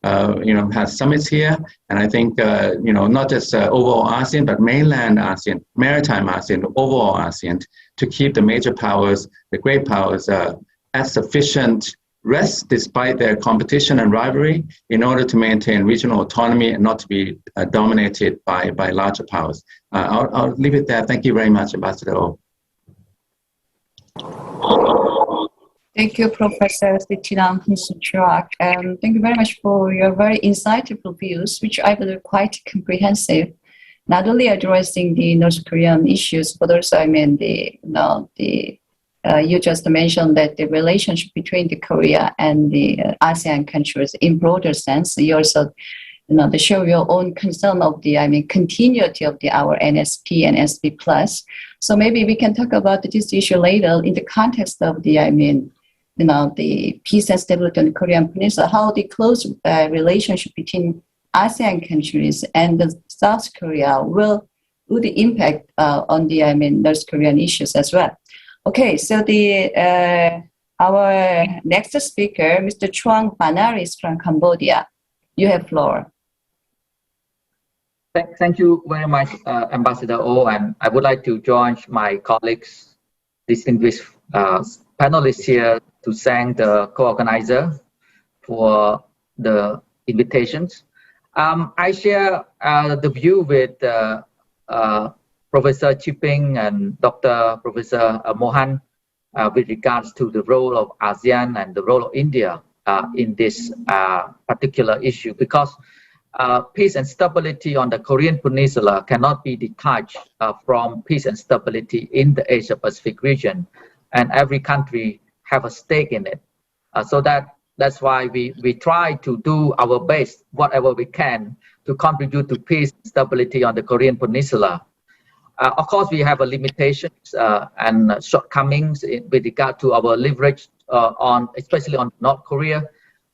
has summits here. And I think, not just overall ASEAN, but mainland ASEAN, maritime ASEAN, overall ASEAN, to keep the major powers, the great powers, at sufficient rest despite their competition and rivalry in order to maintain regional autonomy and not to be dominated by larger powers. I'll leave it there. Thank you very much, Ambassador O. Thank you, Professor Sitiram Suchrak. Thank you very much for your very insightful views, which I believe quite comprehensive. Not only addressing the North Korean issues, but also, you just mentioned that the relationship between the Korea and the ASEAN countries in broader sense. You also, to show your own concern of the, continuity of our NSP and SP plus. So maybe we can talk about this issue later in the context of the, the peace and stability on the Korean Peninsula, how the close relationship between ASEAN countries and the South Korea would impact on the North Korean issues as well. Okay, so our next speaker, Mr. Chuang Banaris from Cambodia. You have floor. Thank you very much, Ambassador O, and I would like to join my colleagues, distinguished panelists here, to thank the co-organizer for the invitations. I share the view with Professor Chipping and Professor Mohan with regards to the role of ASEAN and the role of India in this particular issue, because peace and stability on the Korean Peninsula cannot be detached from peace and stability in the Asia-Pacific region, and every country have a stake in it. So that's why we try to do our best, whatever we can, to contribute to peace and stability on the Korean Peninsula. Of course, we have limitations and shortcomings with regard to our leverage especially on North Korea.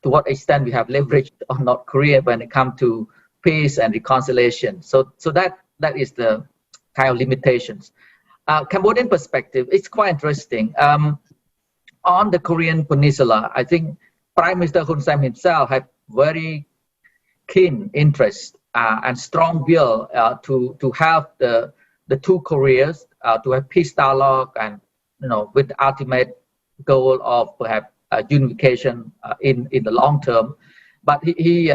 To what extent we have leverage on North Korea when it comes to peace and reconciliation. So that is the kind of limitations. Cambodian perspective, it's quite interesting. On the Korean Peninsula, I think Prime Minister Hun Sen himself had very keen interest and strong will to have the two Koreas to have peace dialogue, and with the ultimate goal of perhaps unification in the long term. But he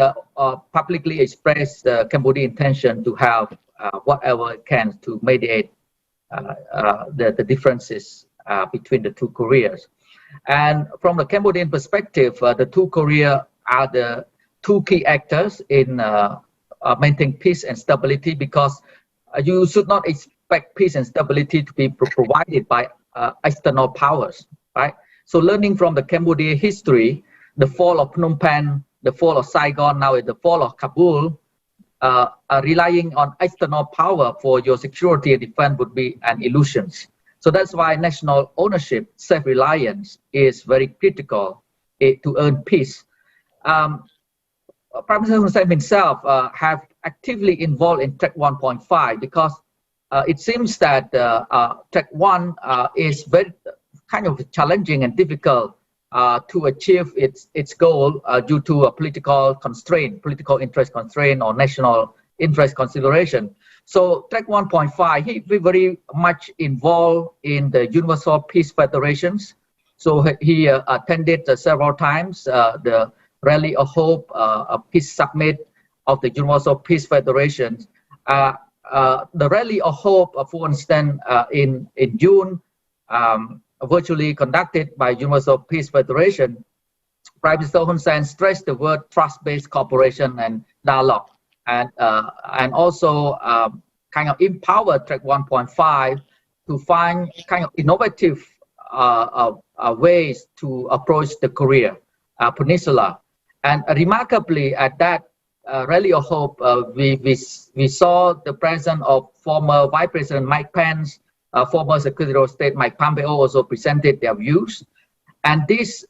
publicly expressed the Cambodian intention to have whatever it can to mediate the differences between the two Koreas. And from the Cambodian perspective, the two Korea are the two key actors in maintaining peace and stability, because you should not expect peace and stability to be provided by external powers, right? So learning from the Cambodian history, the fall of Phnom Penh, the fall of Saigon, now the fall of Kabul, relying on external power for your security and defense would be an illusion. So that's why national ownership, self-reliance is very critical to earn peace. Prime Minister Hun Sen himself have actively involved in Track 1.5, because it seems that Track 1 is very kind of challenging and difficult to achieve its goal due to a political constraint, political interest constraint, or national interest consideration. So Track 1.5, he very much involved in the Universal Peace Federations. So he attended several times the Rally of Hope, a peace summit of the Universal Peace Federations. The Rally of Hope, for instance, in June, virtually conducted by Universal Peace Federation, Prime Minister Hun Sen stressed the word trust-based cooperation and dialogue, and also kind of empower Track 1.5 to find kind of innovative ways to approach the Korea Peninsula. And remarkably, at that Rally of Hope, we saw the presence of former Vice President Mike Pence, former Secretary of State Mike Pompeo also presented their views. And this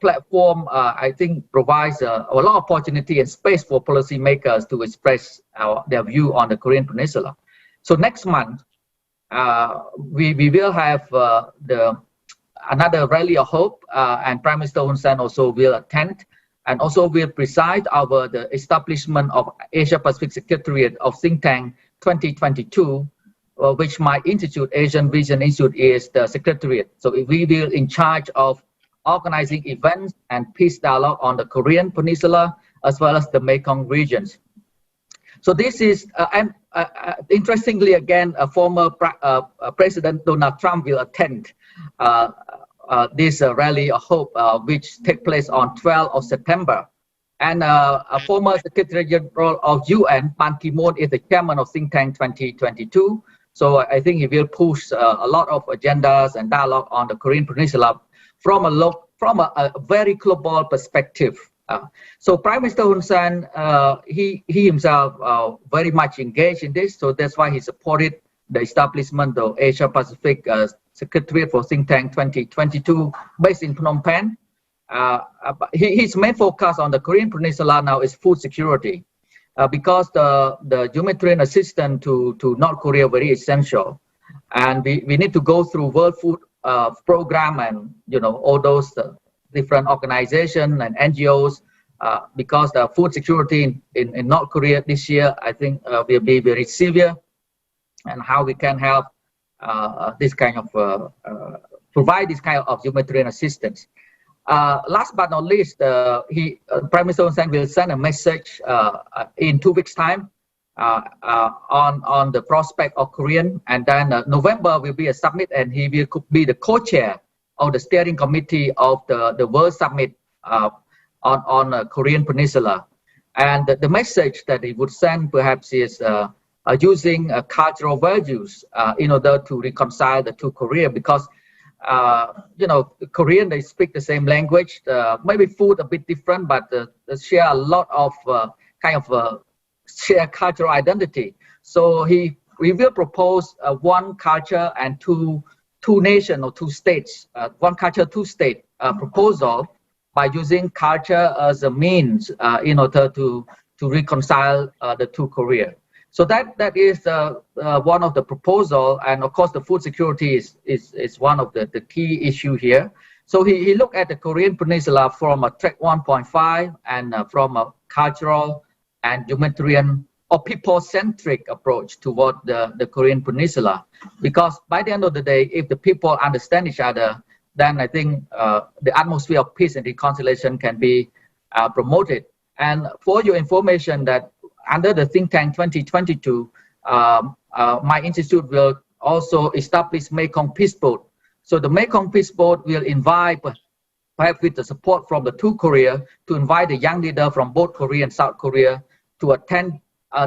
platform, I think, provides a lot of opportunity and space for policymakers to express their view on the Korean Peninsula. So next month, we will have another Rally of Hope, and Prime Minister Hun Sen also will attend, and also will preside over the establishment of Asia Pacific Secretariat of Think Tank 2022, which my institute, Asian Vision Institute, is the secretariat. So we will in charge of organizing events and peace dialogue on the Korean Peninsula as well as the Mekong regions. So this is, and interestingly again, former President Donald Trump will attend this rally of hope, which take place on 12th of September. And a former Secretary General of UN, Ban Ki-moon, is the chairman of Think Tank 2022. So I think he will push a lot of agendas and dialogue on the Korean Peninsula from a very global perspective. So Prime Minister Hun Sen, he himself very much engaged in this. So that's why he supported the establishment of Asia Pacific Secretariat for Think Tank 2022 based in Phnom Penh. His main focus on the Korean Peninsula now is food security, because the humanitarian assistance to North Korea very essential, and we need to go through World Food Program and all those different organizations and NGOs, because the food security in North Korea this year, I think, will be very severe, and how we can help this kind of provide this kind of humanitarian assistance. Last but not least, Prime Minister Hun Sen will send a message in 2 weeks' time on the prospect of Korean, and then November will be a summit, and he will be the co-chair of the steering committee of the World Summit on Korean Peninsula. And the message that he would send perhaps is using cultural values in order to reconcile the two Korea, because Korean, they speak the same language, maybe food a bit different, but they share a lot of share cultural identity. So we will propose one culture and two nation or two states, one culture, two state proposal, by using culture as a means in order to reconcile the two Korea. So that is one of the proposal, and of course the food security is one of the key issue here. So he looked at the Korean Peninsula from a track 1.5 and from a cultural and humanitarian or people-centric approach toward the Korean Peninsula, because by the end of the day, if the people understand each other, then I think the atmosphere of peace and reconciliation can be promoted. And for your information, that under the Think Tank 2022, my institute will also establish Mekong Peace Boat. So the Mekong Peace Boat will invite, perhaps with the support from the two Korea, to invite the young leader from both Korea and South Korea to attend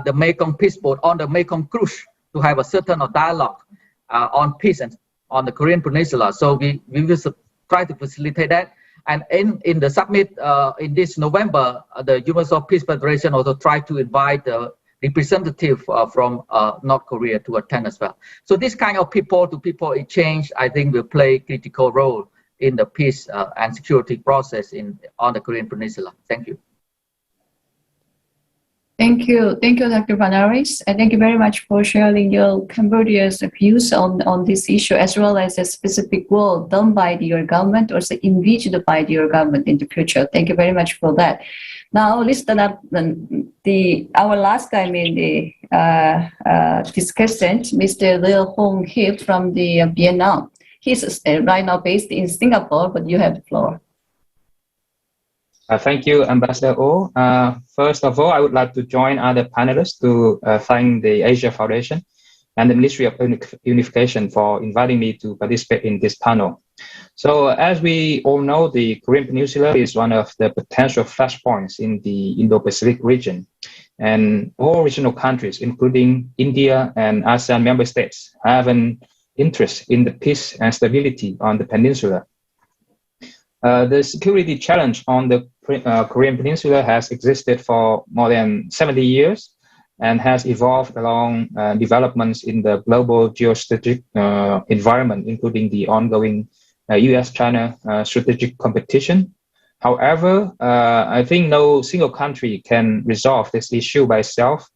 the Mekong Peace Boat on the Mekong cruise, to have a certain dialogue on peace and on the Korean Peninsula. So we will try to facilitate that. And in the summit in this November, the Universal Peace Federation also tried to invite the representative from North Korea to attend as well. So this kind of people-to-people exchange, I think, will play a critical role in the peace and security process on the Korean Peninsula. Thank you. Thank you, Dr. Vanaris, and thank you very much for sharing your Cambodia's views on this issue, as well as the specific work done by your government, or envisioned by your government in the future. Thank you very much for that. Now, listen up our last guy, the discussant, Mr. Lil Hong Hip from the Vietnam. He's right now based in Singapore, but you have the floor. Thank you, Ambassador O. First of all, I would like to join other panelists to thank the Asia Foundation and the Ministry of Unification for inviting me to participate in this panel. So as we all know, the Korean Peninsula is one of the potential flashpoints in the Indo-Pacific region. And all regional countries, including India and ASEAN member states, have an interest in the peace and stability on the peninsula. The security challenge on the Korean Peninsula has existed for more than 70 years and has evolved along developments in the global geostrategic environment, including the ongoing US-China strategic competition. However, I think no single country can resolve this issue by itself,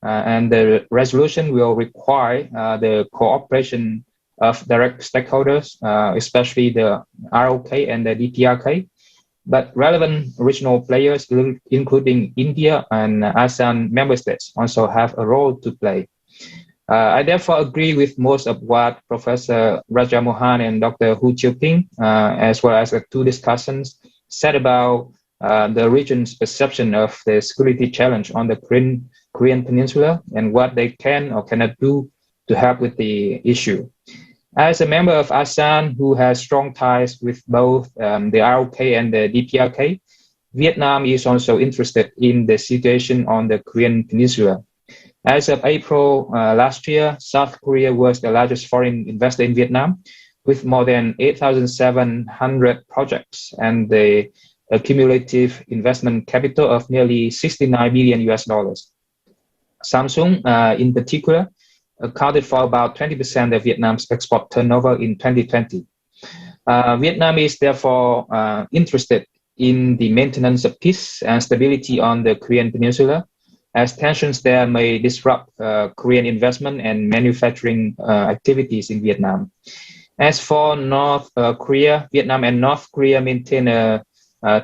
and the resolution will require the cooperation of direct stakeholders, especially the ROK and the DPRK, but relevant regional players, including India and ASEAN member states, also have a role to play. I therefore agree with most of what Professor Raja Mohan and Dr. Hu Chiu-ping, as well as the two discussants, said about the region's perception of the security challenge on the Korean Peninsula and what they can or cannot do to help with the issue. As a member of ASEAN who has strong ties with both the ROK and the DPRK, Vietnam is also interested in the situation on the Korean Peninsula. As of April last year, South Korea was the largest foreign investor in Vietnam, with more than 8,700 projects and the cumulative investment capital of nearly $69 billion US. Samsung, in particular, accounted for about 20% of Vietnam's export turnover in 2020. Vietnam is therefore interested in the maintenance of peace and stability on the Korean Peninsula, as tensions there may disrupt Korean investment and manufacturing activities in Vietnam. As for North Korea, Vietnam and North Korea maintain a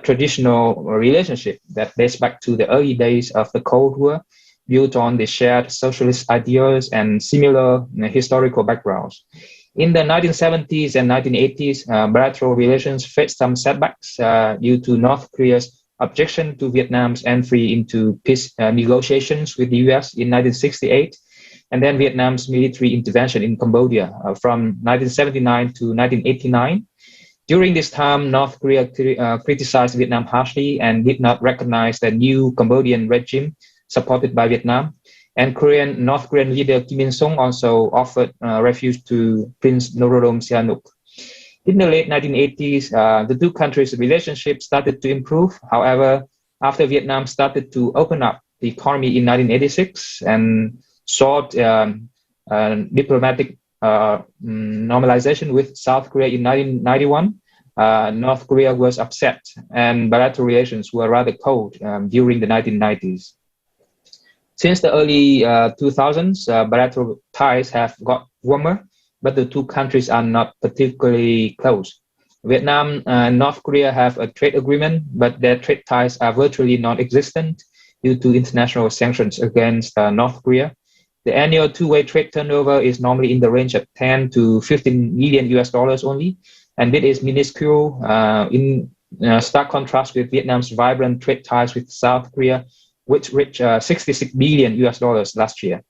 traditional relationship that dates back to the early days of the Cold War, built on the shared socialist ideals and similar historical backgrounds. In the 1970s and 1980s, bilateral relations faced some setbacks due to North Korea's objection to Vietnam's entry into peace negotiations with the US in 1968, and then Vietnam's military intervention in Cambodia from 1979 to 1989. During this time, North Korea criticized Vietnam harshly and did not recognize the new Cambodian regime supported by Vietnam. And North Korean leader Kim Il-sung also offered refuge to Prince Norodom Sihanouk. In the late 1980s, the two countries' relationship started to improve. However, after Vietnam started to open up the economy in 1986 and sought diplomatic normalization with South Korea in 1991, North Korea was upset and bilateral relations were rather cold during the 1990s. Since the early 2000s, bilateral ties have got warmer, but the two countries are not particularly close. Vietnam and North Korea have a trade agreement, but their trade ties are virtually non-existent due to international sanctions against North Korea. The annual two-way trade turnover is normally in the range of 10 to 15 million US dollars only, and it is minuscule in stark contrast with Vietnam's vibrant trade ties with South Korea, which reached 66 billion US dollars last year.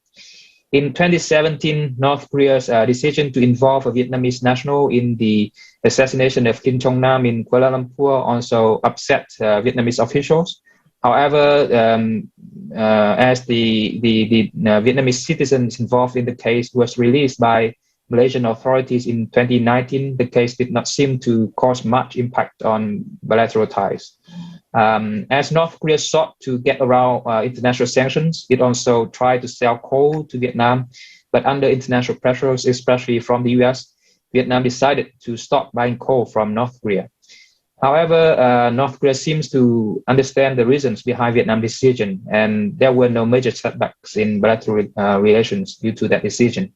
In 2017, North Korea's decision to involve a Vietnamese national in the assassination of Kim Jong-nam in Kuala Lumpur also upset Vietnamese officials. However, as the Vietnamese citizens involved in the case was released by Malaysian authorities in 2019, the case did not seem to cause much impact on bilateral ties. As North Korea sought to get around international sanctions, it also tried to sell coal to Vietnam, but under international pressures, especially from the US, Vietnam decided to stop buying coal from North Korea. However, North Korea seems to understand the reasons behind Vietnam's decision, and there were no major setbacks in bilateral relations due to that decision.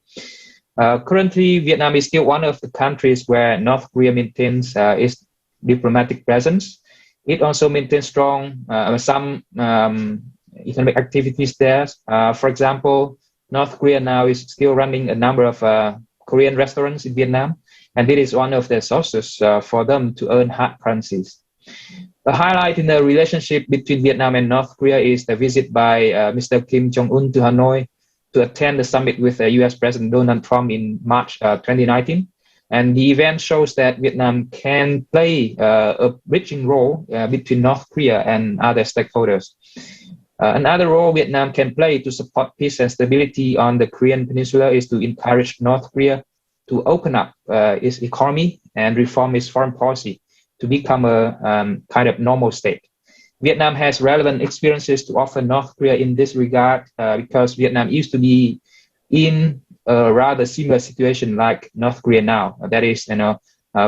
Currently, Vietnam is still one of the countries where North Korea maintains its diplomatic presence. It also maintains strong some economic activities there. For example, North Korea now is still running a number of Korean restaurants in Vietnam, and it is one of the sources for them to earn hard currencies. The highlight in the relationship between Vietnam and North Korea is the visit by Mr. Kim Jong-un to Hanoi to attend the summit with US President Donald Trump in March 2019. And the event shows that Vietnam can play a bridging role between North Korea and other stakeholders. Another role Vietnam can play to support peace and stability on the Korean Peninsula is to encourage North Korea to open up its economy and reform its foreign policy to become a kind of normal state. Vietnam has relevant experiences to offer North Korea in this regard because Vietnam used to be in a rather similar situation like North Korea now. That is,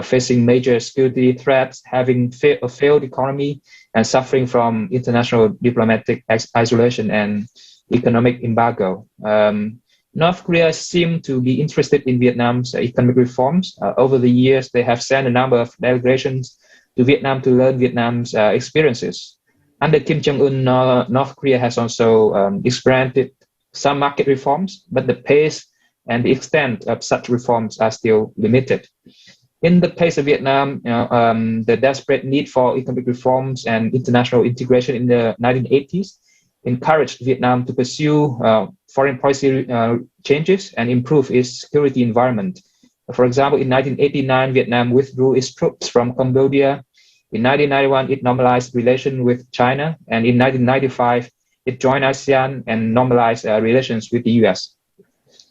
facing major security threats, having a failed economy, and suffering from international diplomatic isolation and economic embargo. North Korea seemed to be interested in Vietnam's economic reforms. Over the years, they have sent a number of delegations to Vietnam to learn Vietnam's experiences. Under Kim Jong-un, North Korea has also experimented some market reforms, but the pace and the extent of such reforms are still limited. In the case of Vietnam, the desperate need for economic reforms and international integration in the 1980s encouraged Vietnam to pursue foreign policy changes and improve its security environment For example, in 1989, Vietnam withdrew its troops from Cambodia. In 1991, it normalized relations with China. And in 1995, it joined ASEAN and normalized relations with the US.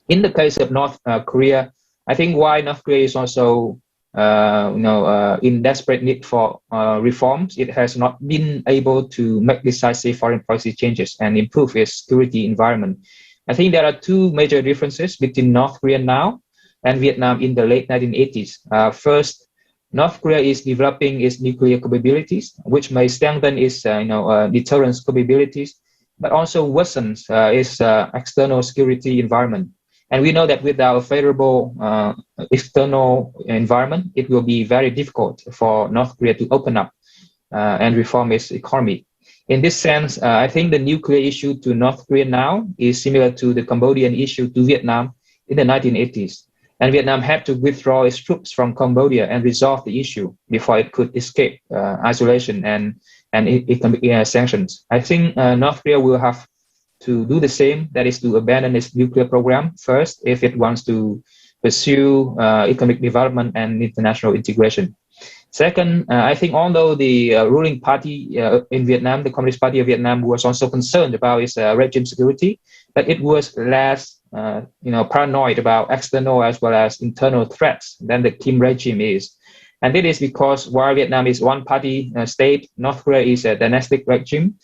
In the case of North Korea, I think why North Korea is also in desperate need for reforms, it has not been able to make decisive foreign policy changes and improve its security environment. I think there are two major differences between North Korea now and Vietnam in the late 1980s. First, North Korea is developing its nuclear capabilities, which may strengthen its deterrence capabilities, but also worsens its external security environment. And we know that without a favorable external environment, it will be very difficult for North Korea to open up and reform its economy. In this sense, I think the nuclear issue to North Korea now is similar to the Cambodian issue to Vietnam in the 1980s. And Vietnam had to withdraw its troops from Cambodia and resolve the issue before it could escape isolation and economic sanctions. I think North Korea will have to do the same, that is to abandon its nuclear program first if it wants to pursue economic development and international integration. Second, I think although the ruling party in Vietnam, the Communist Party of Vietnam, was also concerned about its regime security, but it was less paranoid about external as well as internal threats than the Kim regime is. And it is because while Vietnam is one-party state, North Korea is a dynastic regime,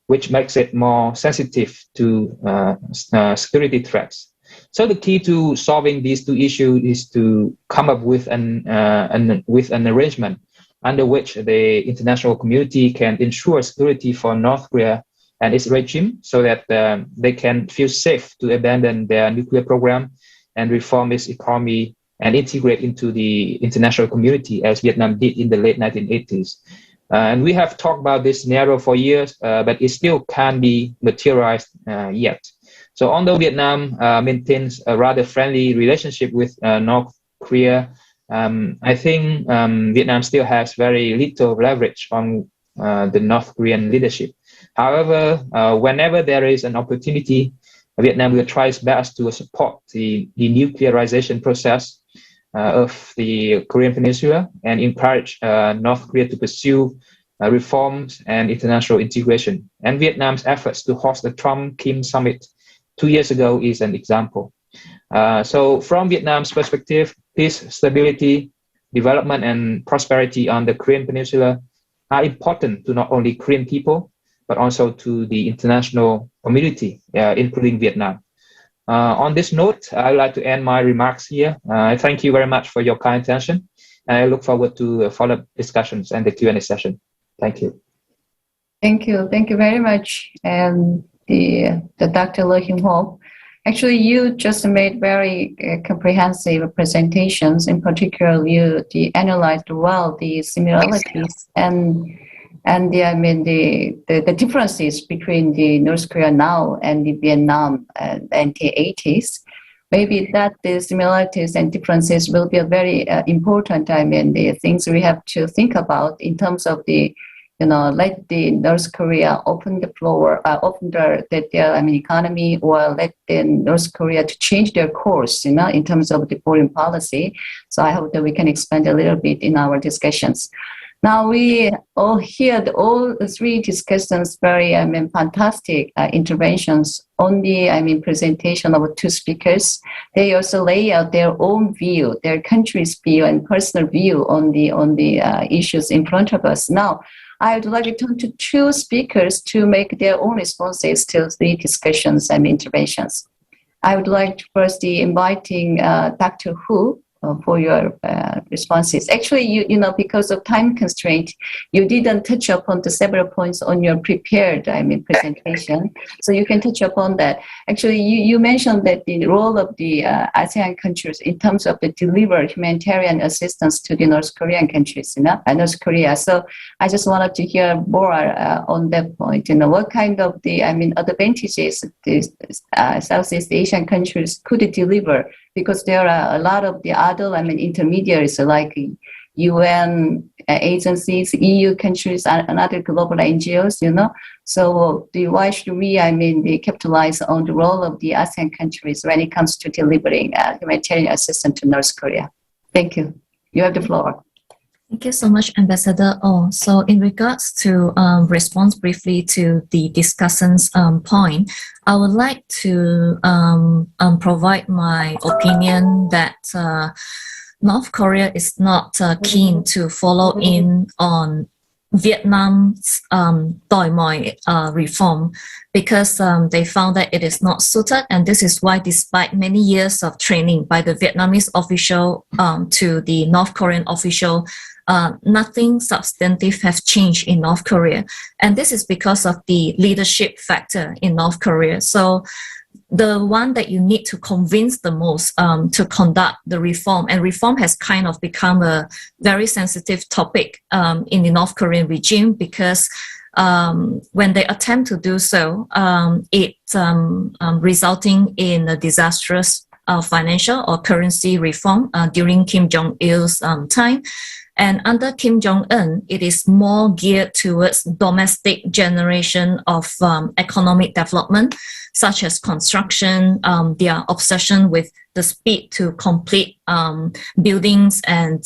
which makes it more sensitive to security threats. So the key to solving these two issues is to come up with an arrangement under which the international community can ensure security for North Korea and its regime, so that they can feel safe to abandon their nuclear program and reform its economy and integrate into the international community as Vietnam did in the late 1980s. And we have talked about this scenario for years, but it still can't be materialized yet. So although Vietnam maintains a rather friendly relationship with North Korea, I think Vietnam still has very little leverage on the North Korean leadership. However, whenever there is an opportunity, Vietnam will try its best to support the denuclearization process of the Korean Peninsula and encourage North Korea to pursue reforms and international integration. And Vietnam's efforts to host the Trump-Kim summit 2 years ago is an example. So from Vietnam's perspective, peace, stability, development, and prosperity on the Korean Peninsula are important to not only Korean people, but also to the international community, including Vietnam. On this note, I'd like to end my remarks here. Thank you very much for your kind attention. And I look forward to follow-up discussions and the Q&A session. Thank you. Thank you. Thank you very much. And the Dr. Le Hyun Ho. Actually, you just made very comprehensive presentations. In particular, you analyzed well the similarities and the differences between the North Korea now and the Vietnam in the 80s. Maybe that the similarities and differences will be a very important. The things we have to think about in terms of the, let the North Korea open the floor, open their economy, or let the North Korea to change their course, in terms of the foreign policy. So I hope that we can expand a little bit in our discussions. Now we all heard all the three discussants very, fantastic interventions on the, presentation of two speakers. They also lay out their own view, their country's view and personal view on the issues in front of us. Now, I would like to turn to two speakers to make their own responses to the discussions and interventions. I would like to first be inviting Dr. Hu for your responses. Actually, because of time constraint, you didn't touch upon the several points on your prepared, presentation. So you can touch upon that. Actually, you mentioned that the role of the ASEAN countries in terms of the deliver humanitarian assistance to the North Korean countries, North Korea. So I just wanted to hear more on that point. What kind of the, advantages the Southeast Asian countries could deliver, because there are a lot of the other, intermediaries like UN agencies, EU countries, and other global NGOs, So why should we, capitalize on the role of the ASEAN countries when it comes to delivering humanitarian assistance to North Korea? Thank you. You have the floor. Thank you so much, Ambassador Oh. So in regards to response briefly to the discussant's point, I would like to provide my opinion that North Korea is not keen to follow in on Vietnam's Doi Moi reform because they found that it is not suited, and this is why, despite many years of training by the Vietnamese official to the North Korean official, nothing substantive has changed in North Korea, and this is because of the leadership factor in North Korea. So the one that you need to convince the most to conduct the reform, and reform has kind of become a very sensitive topic in the North Korean regime because when they attempt to do so, it's resulting in a disastrous financial or currency reform during Kim Jong-il's time. And under Kim Jong-un, it is more geared towards domestic generation of economic development, such as construction, their obsession with the speed to complete buildings and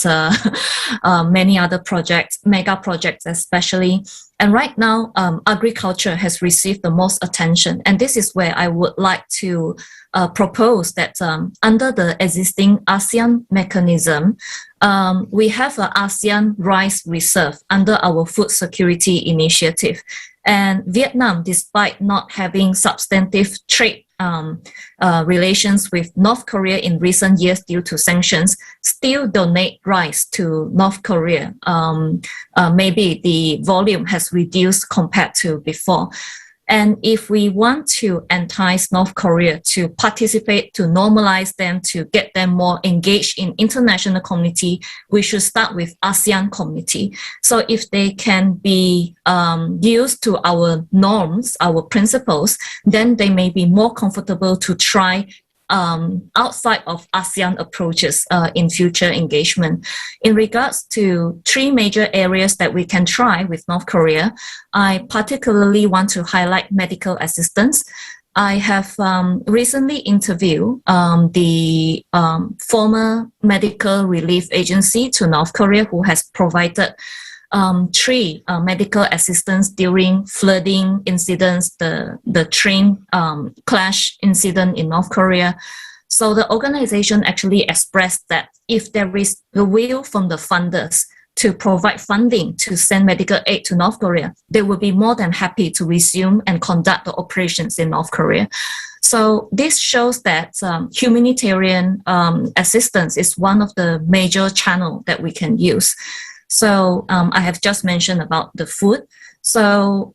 many other projects, mega projects especially. And right now, agriculture has received the most attention. And this is where I would like to propose that under the existing ASEAN mechanism, we have an ASEAN rice reserve under our food security initiative. And Vietnam, despite not having substantive trade relations with North Korea in recent years due to sanctions, still donate rice to North Korea. Maybe the volume has reduced compared to before. And if we want to entice North Korea to participate, to normalize them, to get them more engaged in international community, we should start with ASEAN community. So if they can be used to our norms, our principles, then they may be more comfortable to try outside of ASEAN approaches in future engagement. In regards to three major areas that we can try with North Korea, I particularly want to highlight medical assistance. I have recently interviewed the former medical relief agency to North Korea who has provided three medical assistance during flooding incidents, the train clash incident in North Korea. So the organization actually expressed that if there is the will from the funders to provide funding to send medical aid to North Korea, they will be more than happy to resume and conduct the operations in North Korea. So this shows that humanitarian assistance is one of the major channels that we can use. So I have just mentioned about the food. So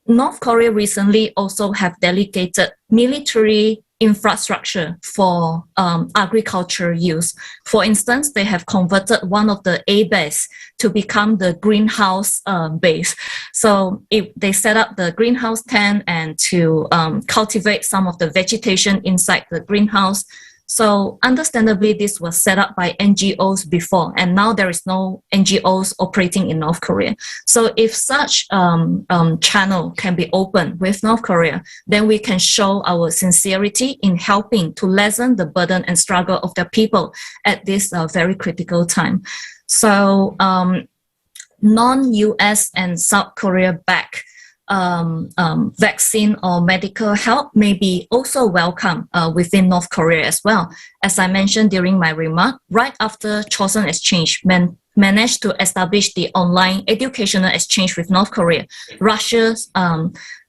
North Korea recently also have delegated military infrastructure for agriculture use. For instance, they have converted one of the A base to become the greenhouse base. So if they set up the greenhouse tent and to cultivate some of the vegetation inside the greenhouse. So understandably, this was set up by NGOs before, and now there is no NGOs operating in North Korea. So if such channel can be opened with North Korea, then we can show our sincerity in helping to lessen the burden and struggle of the people at this very critical time. So non-US and South Korea-backed vaccine or medical help may be also welcome within North Korea as well. As I mentioned during my remark, right after Chosun Exchange managed to establish the online educational exchange with North Korea, Russia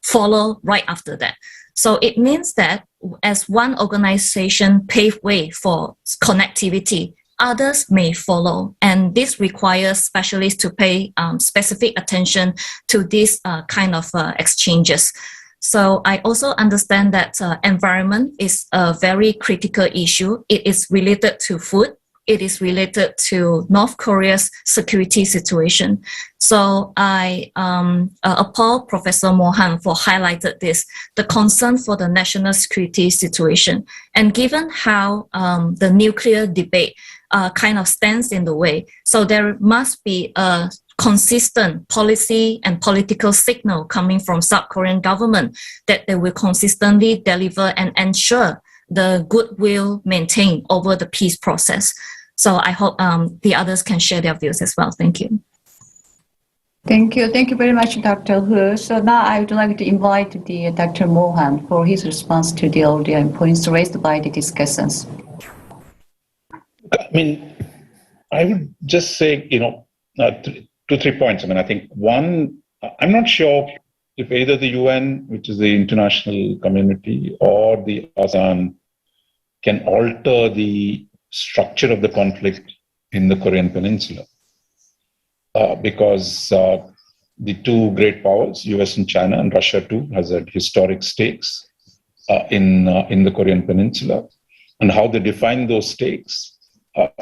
followed right after that. So it means that as one organization paved way for connectivity, others may follow, and this requires specialists to pay specific attention to these kind of exchanges. So I also understand that environment is a very critical issue. It is related to food. It is related to North Korea's security situation. So I applaud Professor Mohan for highlighting this, the concern for the national security situation. And given how the nuclear debate kind of stands in the way, so there must be a consistent policy and political signal coming from South Korean government that they will consistently deliver and ensure the goodwill maintained over the peace process. So I hope the others can share their views as well. Thank you. Thank you. Thank you very much, Dr. Hu. So now I would like to invite the Dr. Mohan for his response to the audio and points raised by the discussants. I mean, I would just say, 2-3 points. I mean, I think one, I'm not sure if either the UN, which is the international community, or the ASEAN can alter the structure of the conflict in the Korean Peninsula. Because the two great powers, US and China, and Russia too, has had historic stakes in the Korean Peninsula, and how they define those stakes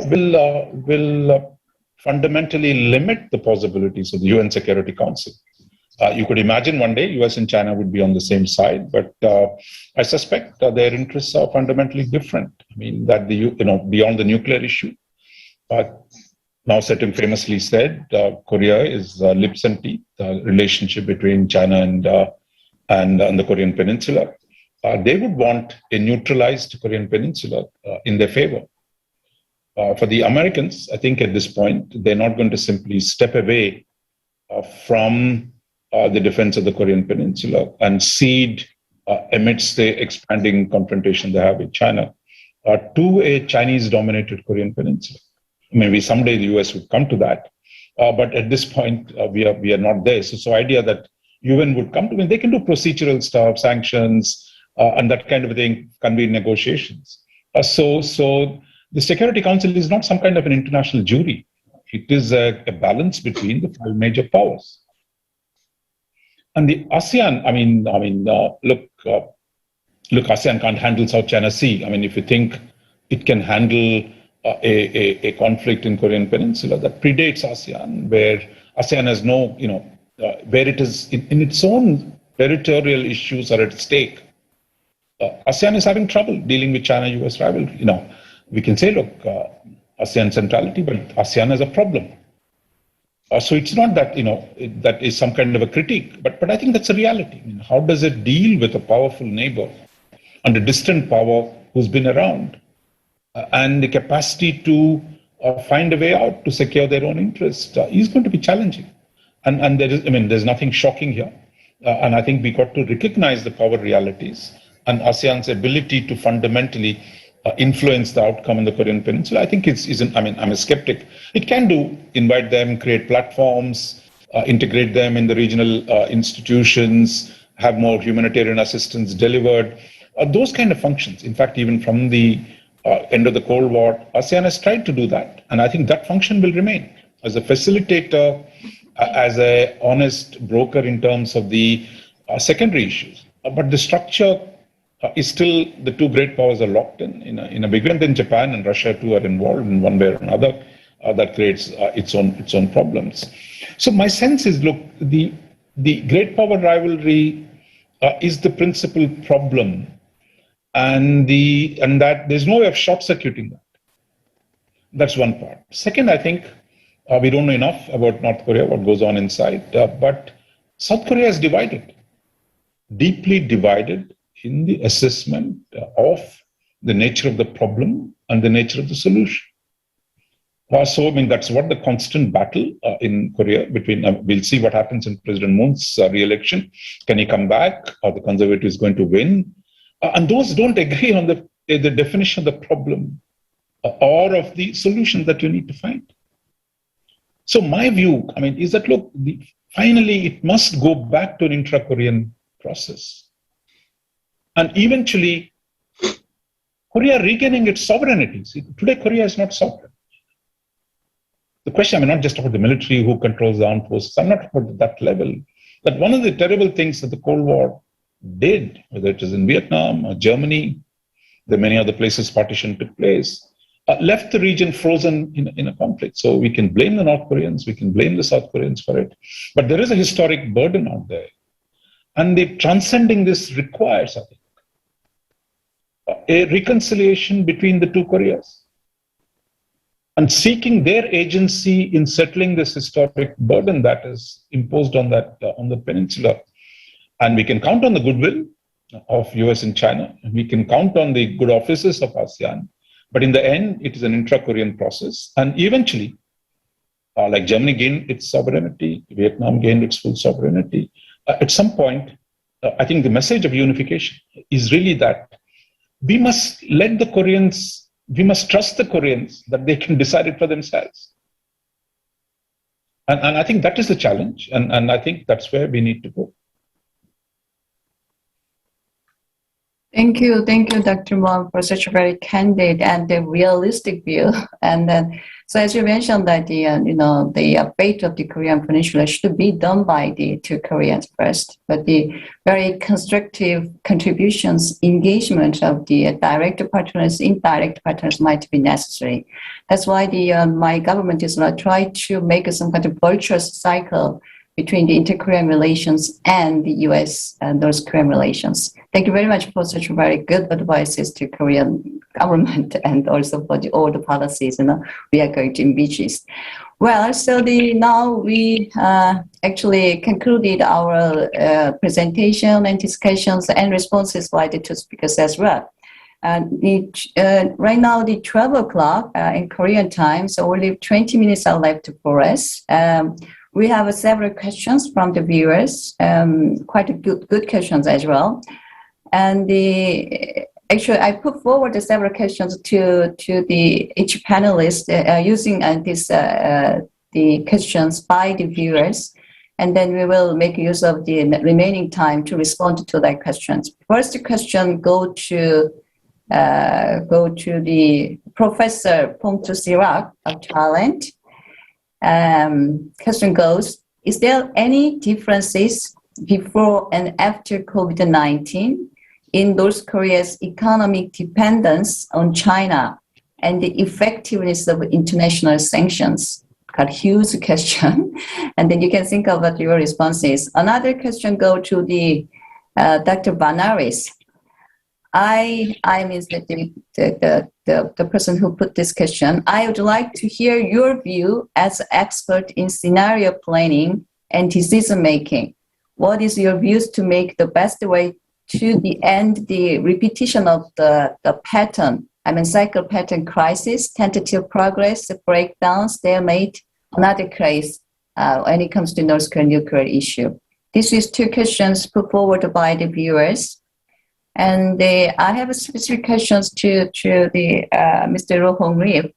will fundamentally limit the possibilities of the UN Security Council. You could imagine one day US and China would be on the same side, but I suspect their interests are fundamentally different. I mean, that beyond the nuclear issue. Mao Zedong famously said, Korea is lips and teeth, the relationship between China and the Korean Peninsula. They would want a neutralized Korean Peninsula in their favor. For the Americans, I think at this point, they're not going to simply step away from the defense of the Korean Peninsula and cede amidst the expanding confrontation they have with China to a Chinese-dominated Korean Peninsula. Maybe someday the US would come to that, but at this point we are not there. So idea that UN would come to, I mean, they can do procedural stuff, sanctions, and that kind of thing, convene negotiations. So the Security Council is not some kind of an international jury. It is a balance between the five major powers. And the ASEAN, look, ASEAN can't handle South China Sea. I mean, if you think it can handle a conflict in Korean Peninsula that predates ASEAN, where ASEAN has no, where it is in its own territorial issues are at stake. ASEAN is having trouble dealing with China-US rivalry. We can say, look, ASEAN centrality, but ASEAN has a problem. So it's not that, that is some kind of a critique, but I think that's a reality. I mean, how does it deal with a powerful neighbor and a distant power who's been around? And the capacity to find a way out to secure their own interest is going to be challenging. And there's nothing shocking here. And I think we got to recognize the power realities and ASEAN's ability to fundamentally influence the outcome in the Korean Peninsula. I think I'm a skeptic. It can invite them, create platforms, integrate them in the regional institutions, have more humanitarian assistance delivered, those kind of functions. In fact, even from the end of the Cold War, ASEAN has tried to do that. And I think that function will remain as a facilitator, as an honest broker in terms of the secondary issues. But the structure is still, the two great powers are locked in a big way. And then Japan and Russia too are involved in one way or another. That creates its own problems. So my sense is, look, the great power rivalry is the principal problem, and that there's no way of short-circuiting that. That's one part. Second, I think we don't know enough about North Korea, what goes on inside, but South Korea is divided, deeply divided in the assessment of the nature of the problem and the nature of the solution. So, that's what the constant battle in Korea between, we'll see what happens in President Moon's re-election. Can he come back? Are the conservatives going to win? And those don't agree on the definition of the problem or of the solution that you need to find. So my view, is that, look, finally it must go back to an intra-Korean process. And eventually, Korea regaining its sovereignty. See, today, Korea is not sovereign. The question, I'm not just about the military, who controls the armed forces. I'm not about that level. But one of the terrible things that the Cold War did, whether it is in Vietnam or Germany, the many other places partition took place, left the region frozen in a conflict. So we can blame the North Koreans, we can blame the South Koreans for it. But there is a historic burden out there. And transcending this requires, I think, a reconciliation between the two Koreas and seeking their agency in settling this historic burden that is imposed on the peninsula. And we can count on the goodwill of US and China. And we can count on the good offices of ASEAN. But in the end, it is an intra-Korean process. And eventually, like Germany gained its sovereignty, Vietnam gained its full sovereignty. At some point, I think the message of unification is really that we must let the Koreans, we must trust the Koreans that they can decide it for themselves. And I think that is the challenge. And I think that's where we need to go. Thank you, Dr. Mohan, for such a very candid and realistic view. And then, so as you mentioned, that the fate of the Korean Peninsula should be done by the two Koreans first, but the very constructive contributions, engagement of the direct partners, indirect partners might be necessary. That's why my government is going to try to make some kind of virtuous cycle between the inter-Korean relations and the U.S. and North Korean relations. Thank you very much for such very good advices to Korean government and also for all the policies we are going to envisage. Well, so now we actually concluded our presentation and discussions and responses by the two speakers as well. Right now, the 12 o'clock in Korean time, so only 20 minutes are left for us. We have several questions from the viewers, quite a good questions as well. And actually, I put forward several questions to each panelist using the questions by the viewers, and then we will make use of the remaining time to respond to their questions. First question go to the Professor Pongtu Sirak of Thailand. Question goes, is there any differences before and after COVID-19 in North Korea's economic dependence on China and the effectiveness of international sanctions? A huge question. And then you can think of what your response is. Another question go to the Dr. Banaris. I mean the person who put this question. I would like to hear your view as an expert in scenario planning and decision making. What is your views to make the best way to end the repetition of the pattern? I mean, cycle pattern crisis, tentative progress, breakdown, stalemate, another case when it comes to North Korean nuclear issue. This is two questions put forward by the viewers. And I have specific questions to the Mr. Roh Hong Rip.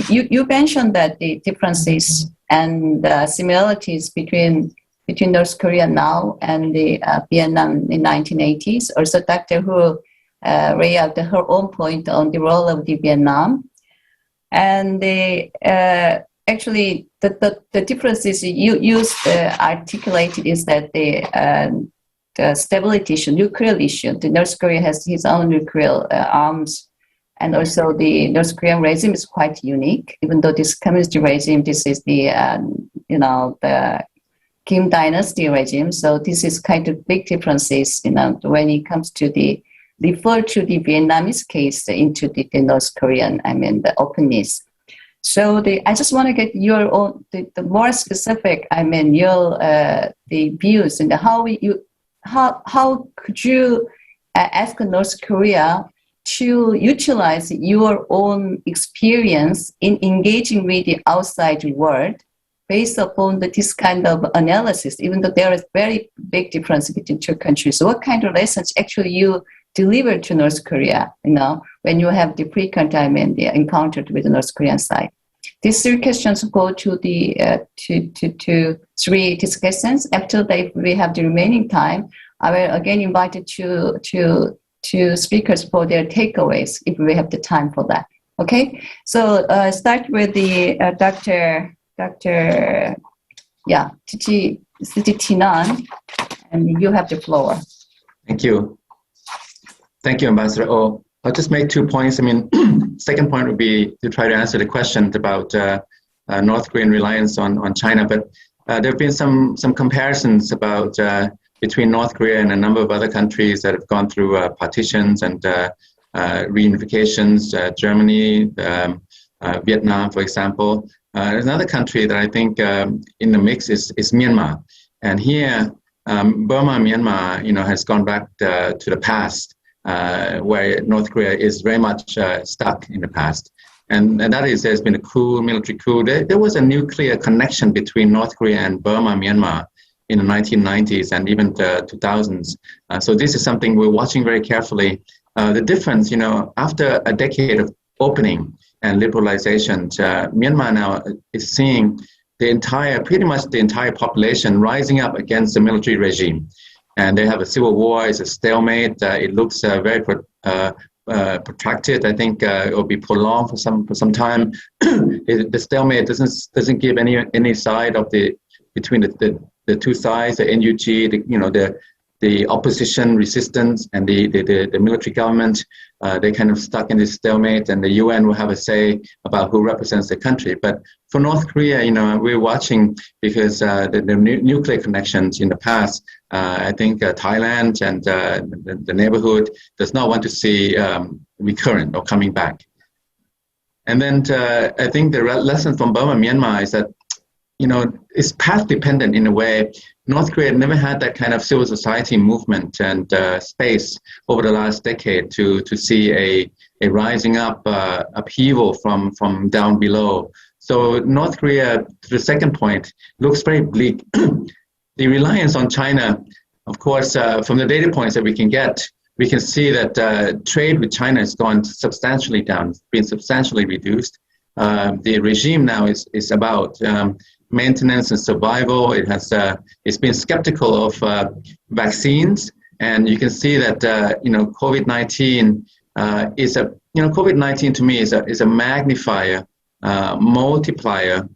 You mentioned that the differences and similarities between North Korea now and the Vietnam in 1980s. Also, Dr. Hu raised out her own point on the role of the Vietnam. And actually, the differences you articulated is that the stability issue, nuclear issue. The North Korea has its own nuclear arms, and also the North Korean regime is quite unique. Even though this communist regime, this is the the Kim Dynasty regime. So this is kind of big differences, when it comes to refer to the Vietnamese case into the North Korean. I mean the openness. So I just want to get your own the more specific. I mean your the views and how could you ask North Korea to utilize your own experience in engaging with the outside world based upon this kind of analysis, even though there is very big difference between two countries? So what kind of lessons actually you deliver to North Korea, when you have the frequent encountered with the North Korean side? These three questions go to the to three discussants. After that, we have the remaining time. I will again invite two speakers for their takeaways if we have the time for that. Okay, so start with the Dr. Siti Tinan, and you have the floor. Thank you, Ambassador Oh. I'll just make 2 points. I mean, second point would be to try to answer the question about North Korean reliance on China. But there have been some comparisons about between North Korea and a number of other countries that have gone through partitions and reunifications. Germany, Vietnam, for example. There's another country that I think in the mix is Myanmar. And here, Burma, Myanmar, has gone back to the past. where North Korea is very much stuck in the past. And that is, there's been a coup, military coup. There was a nuclear connection between North Korea and Burma, Myanmar in the 1990s and even the 2000s. So this is something we're watching very carefully. The difference, after a decade of opening and liberalization, Myanmar now is seeing pretty much the entire population rising up against the military regime. And they have a civil war, it's a stalemate. It looks very protracted. I think it will be prolonged for some time. The stalemate doesn't give any side of between the two sides, the NUG, the opposition resistance and the military government. They kind of stuck in this stalemate, and the UN will have a say about who represents the country. But for North Korea, we're watching because the nuclear connections in the past. I think Thailand and the neighborhood does not want to see recurrent or coming back. And then I think the lesson from Burma, Myanmar is that, it's path dependent in a way. North Korea never had that kind of civil society movement and space over the last decade to see a rising up upheaval from down below. So North Korea, to the second point, looks very bleak. The reliance on China, of course, from the data points that we can get, we can see that trade with China has gone substantially down, been substantially reduced. The regime now is about maintenance and survival. It's been skeptical of vaccines, and you can see that COVID-19 COVID-19 to me is a magnifier, multiplier,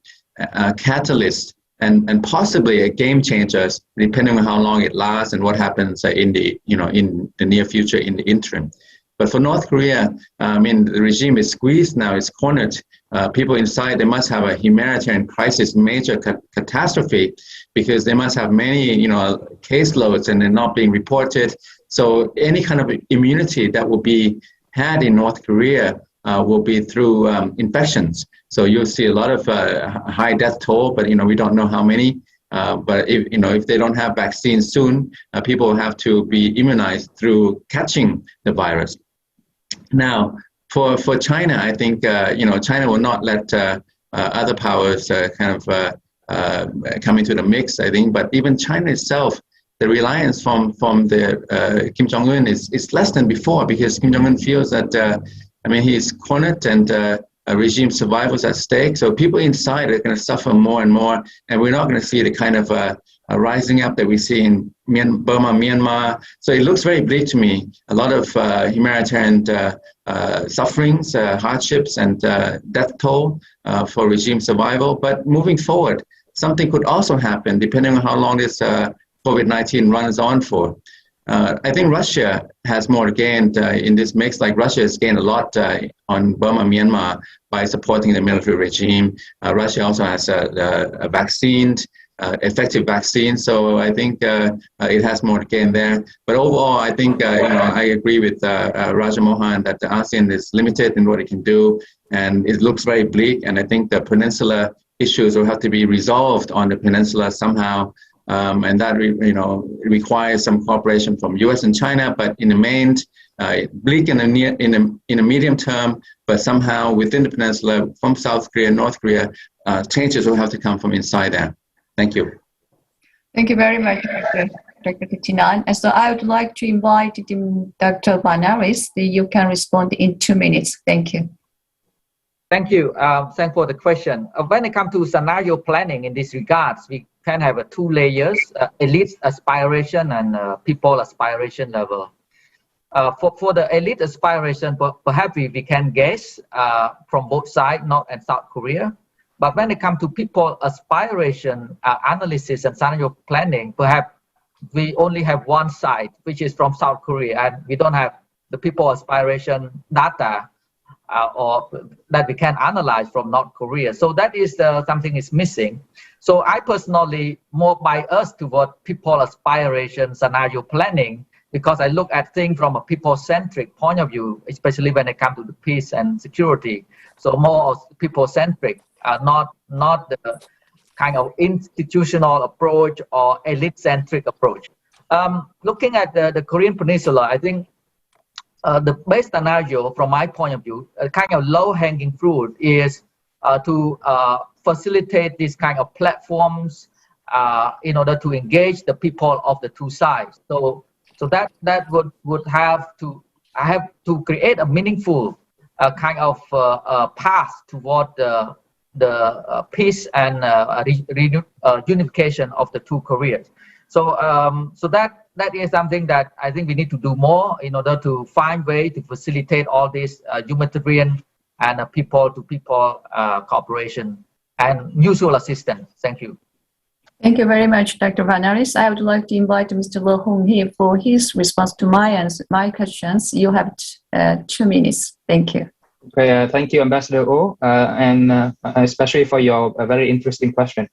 catalyst, and possibly a game changer, depending on how long it lasts and what happens in the near future in the interim. But for North Korea, the regime is squeezed now, it's cornered. People inside, they must have a humanitarian crisis, major catastrophe, because they must have many, caseloads and they're not being reported. So any kind of immunity that will be had in North Korea will be through infections. So you'll see a lot of high death toll, but we don't know how many. But if they don't have vaccines soon, people will have to be immunized through catching the virus. Now, for China, I think China will not let other powers come into the mix, I think. But even China itself, the reliance from the Kim Jong-un is less than before, because Kim Jong-un feels that he's cornered and regime survival is at stake. So people inside are going to suffer more and more, and we're not going to see the kind of rising up that we see in Burma, Myanmar. So it looks very bleak to me. A lot of humanitarian sufferings, hardships, and death toll for regime survival. But moving forward, something could also happen depending on how long this COVID-19 runs on for. I think Russia has more gained in this mix. Like Russia has gained a lot on Burma, Myanmar by supporting the military regime. Russia also has a vaccine, effective vaccine. So I think it has more to gain there. But overall, I think I agree with Raja Mohan that the ASEAN is limited in what it can do, and it looks very bleak. And I think the Peninsula issues will have to be resolved on the Peninsula somehow. And that requires some cooperation from U.S. and China, but in the main, bleak in the medium term, but somehow within the peninsula, from South Korea, North Korea, changes will have to come from inside there. Thank you. Thank you very much, Dr. Kitinan. And so I would like to invite Dr. Banaris. You can respond in 2 minutes. Thank you. Thank you. Thanks for the question. When it comes to scenario planning in this regards, we can have two layers, elite aspiration and people aspiration level. For the elite aspiration, perhaps we can guess from both sides, North and South Korea. But when it comes to people aspiration analysis and scenario planning, perhaps we only have one side, which is from South Korea, and we don't have the people aspiration data or that we can analyze from North Korea. So that is something is missing. So I personally more biased toward people aspiration scenario planning, because I look at things from a people-centric point of view, especially when it comes to the peace and security. So more people-centric, not the kind of institutional approach or elite-centric approach. Looking at the Korean Peninsula, I think the best scenario from my point of view, a kind of low-hanging fruit is to facilitate this kind of platforms in order to engage the people of the two sides. So that would have to create a meaningful kind of path toward the peace and unification of the two Koreas. So that is something that I think we need to do more in order to find ways to facilitate all this humanitarian and people-to-people cooperation and mutual assistance. Thank you. Thank you very much, Dr. Van Aris. I would like to invite Mr. Mohan here for his response to my questions. You have 2 minutes. Thank you. Okay, thank you, Ambassador O, and especially for your very interesting question.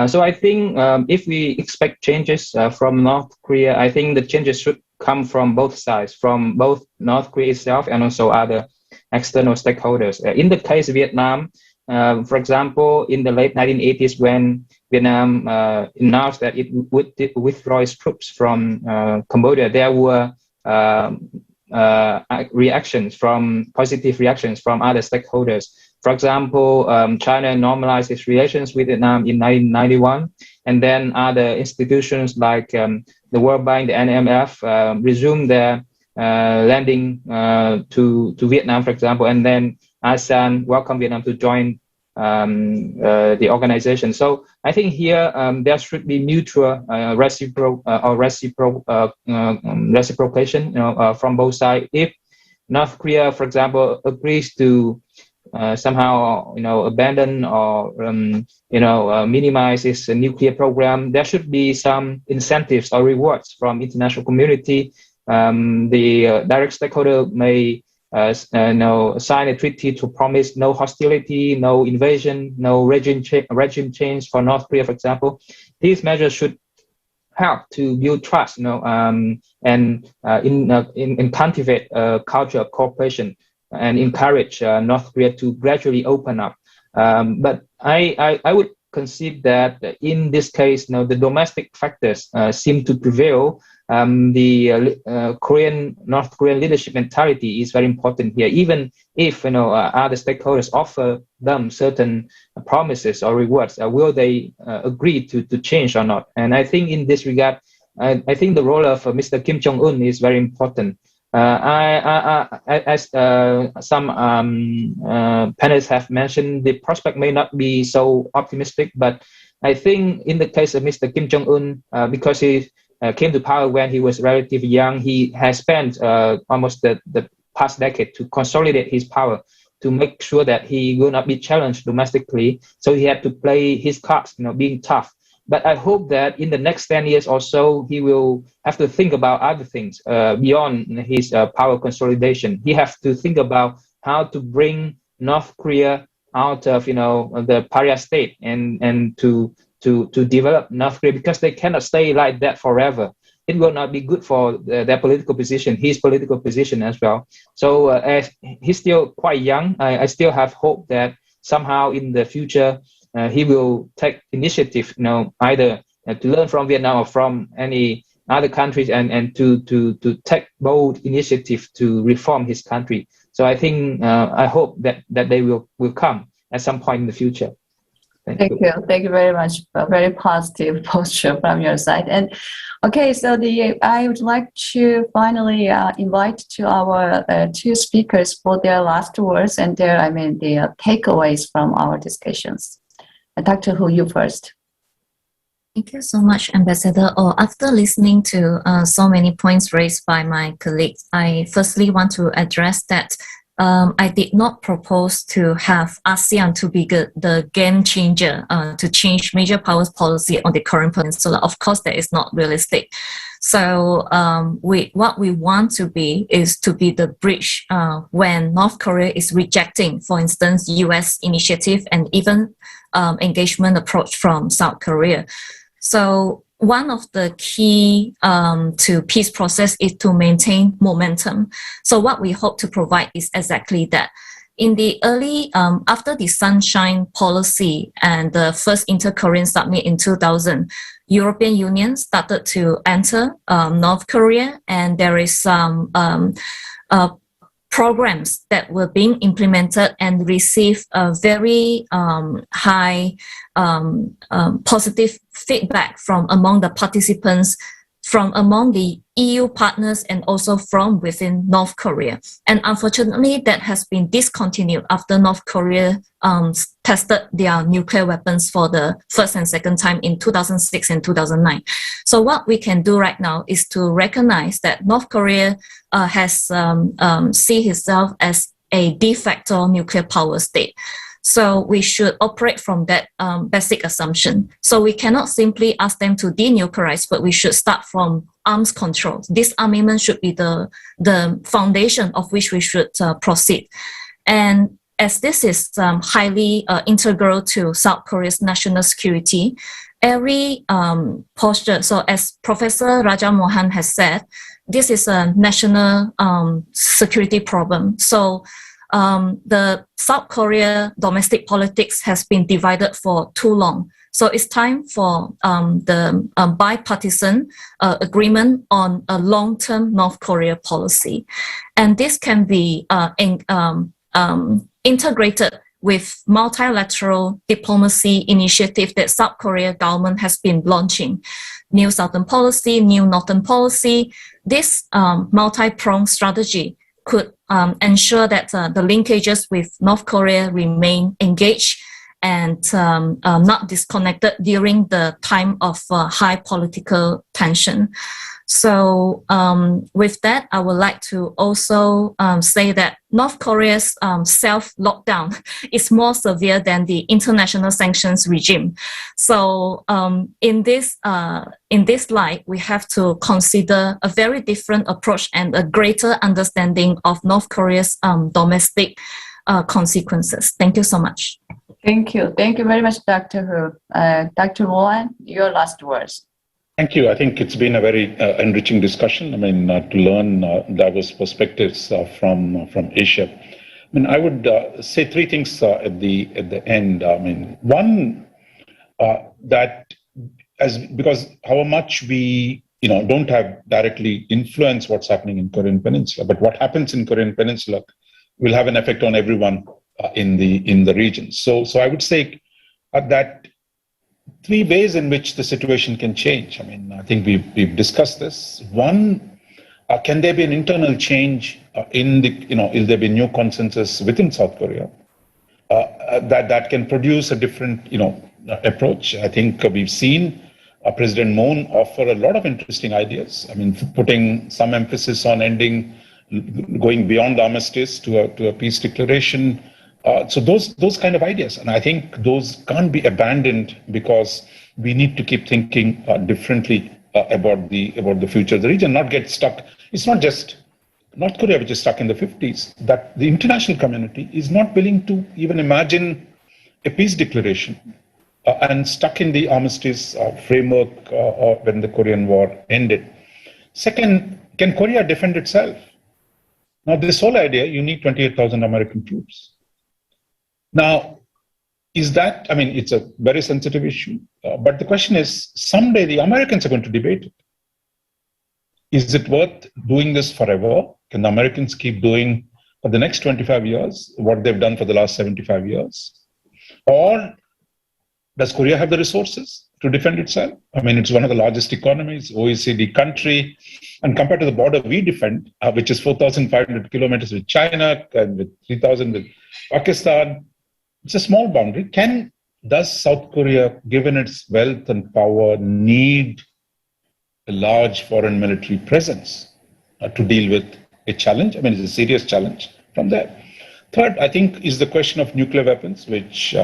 So I think if we expect changes from North Korea, I think the changes should come from both sides, from both North Korea itself and also other external stakeholders. In the case of Vietnam, for example, in the late 1980s, when Vietnam announced that it would withdraw its troops from Cambodia, there were positive reactions from other stakeholders. For example, China normalized its relations with Vietnam in 1991, and then other institutions like the World Bank, the NMF, resumed their lending to Vietnam, for example, and then ASEAN welcomed Vietnam to join the organization. So I think here there should be mutual reciprocation, from both sides. If North Korea, for example, agrees to somehow abandon or minimize its nuclear program, there should be some incentives or rewards from international community. The direct stakeholder may sign a treaty to promise no hostility, no invasion, no regime change for North Korea, for example. These measures should help to build trust, and cultivate a culture of cooperation and encourage North Korea to gradually open up. But I would concede that in this case, the domestic factors seem to prevail. The North Korean leadership mentality is very important here. Even if other stakeholders offer them certain promises or rewards, will they agree to change or not? And I think in this regard, I think the role of Mr. Kim Jong-un is very important. As some panelists have mentioned, the prospect may not be so optimistic, but I think in the case of Mr. Kim Jong-un, because he came to power when he was relatively young, he has spent almost the past decade to consolidate his power, to make sure that he will not be challenged domestically. So he had to play his cards, being tough. But I hope that in the next 10 years or so, he will have to think about other things beyond his power consolidation. He has to think about how to bring North Korea out of the pariah state and to develop North Korea, because they cannot stay like that forever. It will not be good for their political position, his political position as well. So as he's still quite young, I still have hope that somehow in the future he will take initiative, either to learn from Vietnam or from any other countries, and to take bold initiative to reform his country. So I think I hope that they will come at some point in the future. Thank you. Thank you very much. A very positive posture from your side. And okay, so I would like to finally invite to our 2 speakers for their last words and their takeaways from our discussions. Dr. Hu, you first. Thank you so much, Ambassador. After listening to so many points raised by my colleagues, I firstly want to address that I did not propose to have ASEAN to be the game changer to change major powers policy on the current peninsula. Of course, that is not realistic. So what we want to be is to be the bridge when North Korea is rejecting, for instance, US initiative and even engagement approach from South Korea. So one of the key to peace process is to maintain momentum. So what we hope to provide is exactly that. In the early, after the Sunshine Policy and the first Inter-Korean Summit in 2000, European Union started to enter North Korea, and there is some programs that were being implemented and received a very high positive feedback from among the participants, from among the EU partners, and also from within North Korea. And unfortunately, that has been discontinued after North Korea tested their nuclear weapons for the first and second time in 2006 and 2009. So what we can do right now is to recognize that North Korea has seen itself as a de facto nuclear power state. So we should operate from that basic assumption. So we cannot simply ask them to denuclearize, but we should start from arms control. Disarmament should be the foundation of which we should proceed. And as this is highly integral to South Korea's national security, every posture, so as Professor Raja Mohan has said, this is a national security problem. So the South Korea domestic politics has been divided for too long. So it's time for the bipartisan agreement on a long-term North Korea policy. And this can be integrated with multilateral diplomacy initiative that South Korea government has been launching. New Southern policy, new Northern policy. This multi-pronged strategy could ensure that the linkages with North Korea remain engaged and not disconnected during the time of high political tension. So with that, I would like to also say that North Korea's self-lockdown is more severe than the international sanctions regime. So in this light, we have to consider a very different approach and a greater understanding of North Korea's domestic consequences. Thank you so much. Thank you. Thank you very much, Dr. Hu. Dr. Mohan, your last words. Thank you. I think it's been a very enriching discussion. I mean, to learn diverse perspectives from Asia. I mean, I would say three things at the end. I mean, one, because how much we don't have directly influence what's happening in Korean Peninsula, but what happens in Korean Peninsula will have an effect on everyone in the region. So I would say that three ways in which the situation can change. I mean, I think we've discussed this. One, can there be an internal change will there be new consensus within South Korea that can produce a different, approach? I think we've seen President Moon offer a lot of interesting ideas. I mean, putting some emphasis on going beyond the armistice to a peace declaration. So those kind of ideas, and I think those can't be abandoned because we need to keep thinking differently about the future of the region, not get stuck. It's not just North Korea which is stuck in the 50s, that the international community is not willing to even imagine a peace declaration and stuck in the armistice framework when the Korean War ended. Second, can Korea defend itself? Now, this whole idea, you need 28,000 American troops. Now, is that, I mean, it's a very sensitive issue, but the question is, someday the Americans are going to debate it. Is it worth doing this forever? Can the Americans keep doing for the next 25 years what they've done for the last 75 years? Or does Korea have the resources to defend itself? I mean, it's one of the largest economies, OECD country, and compared to the border we defend, which is 4,500 kilometers with China and with 3,000 with Pakistan, it's a small boundary. Does South Korea, given its wealth and power, need a large foreign military presence to deal with a challenge? I mean, it's a serious challenge from there. Third, I think, is the question of nuclear weapons, which,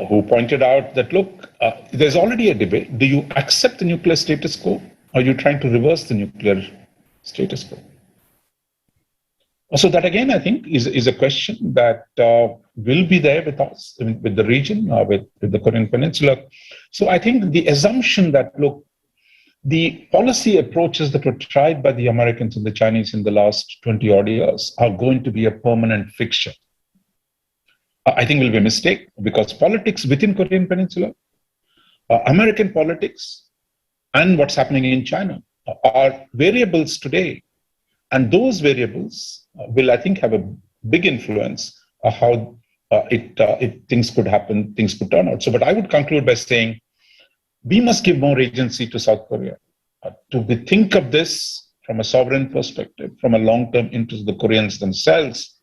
who pointed out that, look, there's already a debate. Do you accept the nuclear status quo? Or are you trying to reverse the nuclear status quo? So that, again, I think is a question that will be there with us, with the region, with the Korean Peninsula. So I think the assumption that, look, the policy approaches that were tried by the Americans and the Chinese in the last 20 odd years are going to be a permanent fixture. I think will be a mistake, because politics within Korean Peninsula, American politics, and what's happening in China are variables today And those variables will, I think, have a big influence on how if things could happen, things could turn out. So, but I would conclude by saying we must give more agency to South Korea to think of this from a sovereign perspective, from a long-term interest of the Koreans themselves,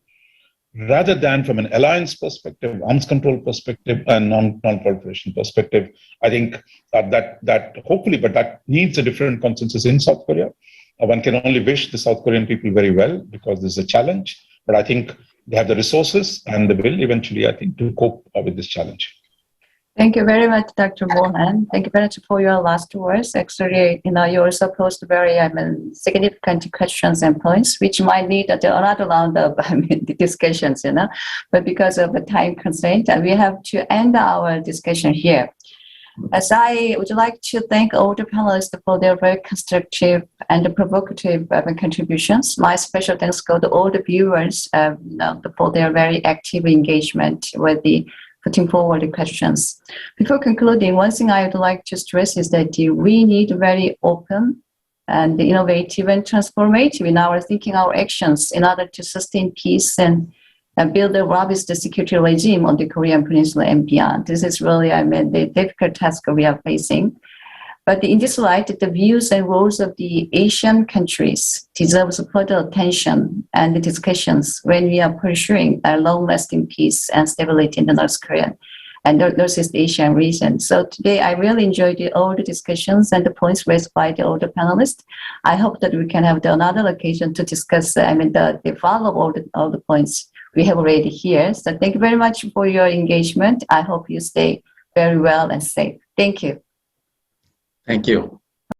rather than from an alliance perspective, arms control perspective, and non-proliferation perspective. I think that hopefully, but that needs a different consensus in South Korea. One can only wish the South Korean people very well because this is a challenge, but I think they have the resources and the will eventually, I think, to cope with this challenge. Thank you very much, Dr. Mohan. Thank you very much for your last words. Actually, you also posed very, significant questions and points, which might lead to another round of discussions, But because of the time constraint, we have to end our discussion here. As I would like to thank all the panelists for their very constructive and provocative contributions. My special thanks go to all the viewers for their very active engagement with the putting forward the questions. Before concluding, one thing I would like to stress is that we need very open and innovative and transformative in our thinking, our actions in order to sustain peace and build a robust security regime on the Korean Peninsula and beyond. This is really, the difficult task we are facing. But in this light, the views and roles of the Asian countries deserves further attention and discussions when we are pursuing a long-lasting peace and stability in the North Korean and Northeast Asian region. So today, I really enjoyed all the discussions and the points raised by the older panelists. I hope that we can have another occasion to discuss, the follow all the points we have already here. So thank you very much for your engagement. I hope you stay very well and safe. Thank you. Thank you.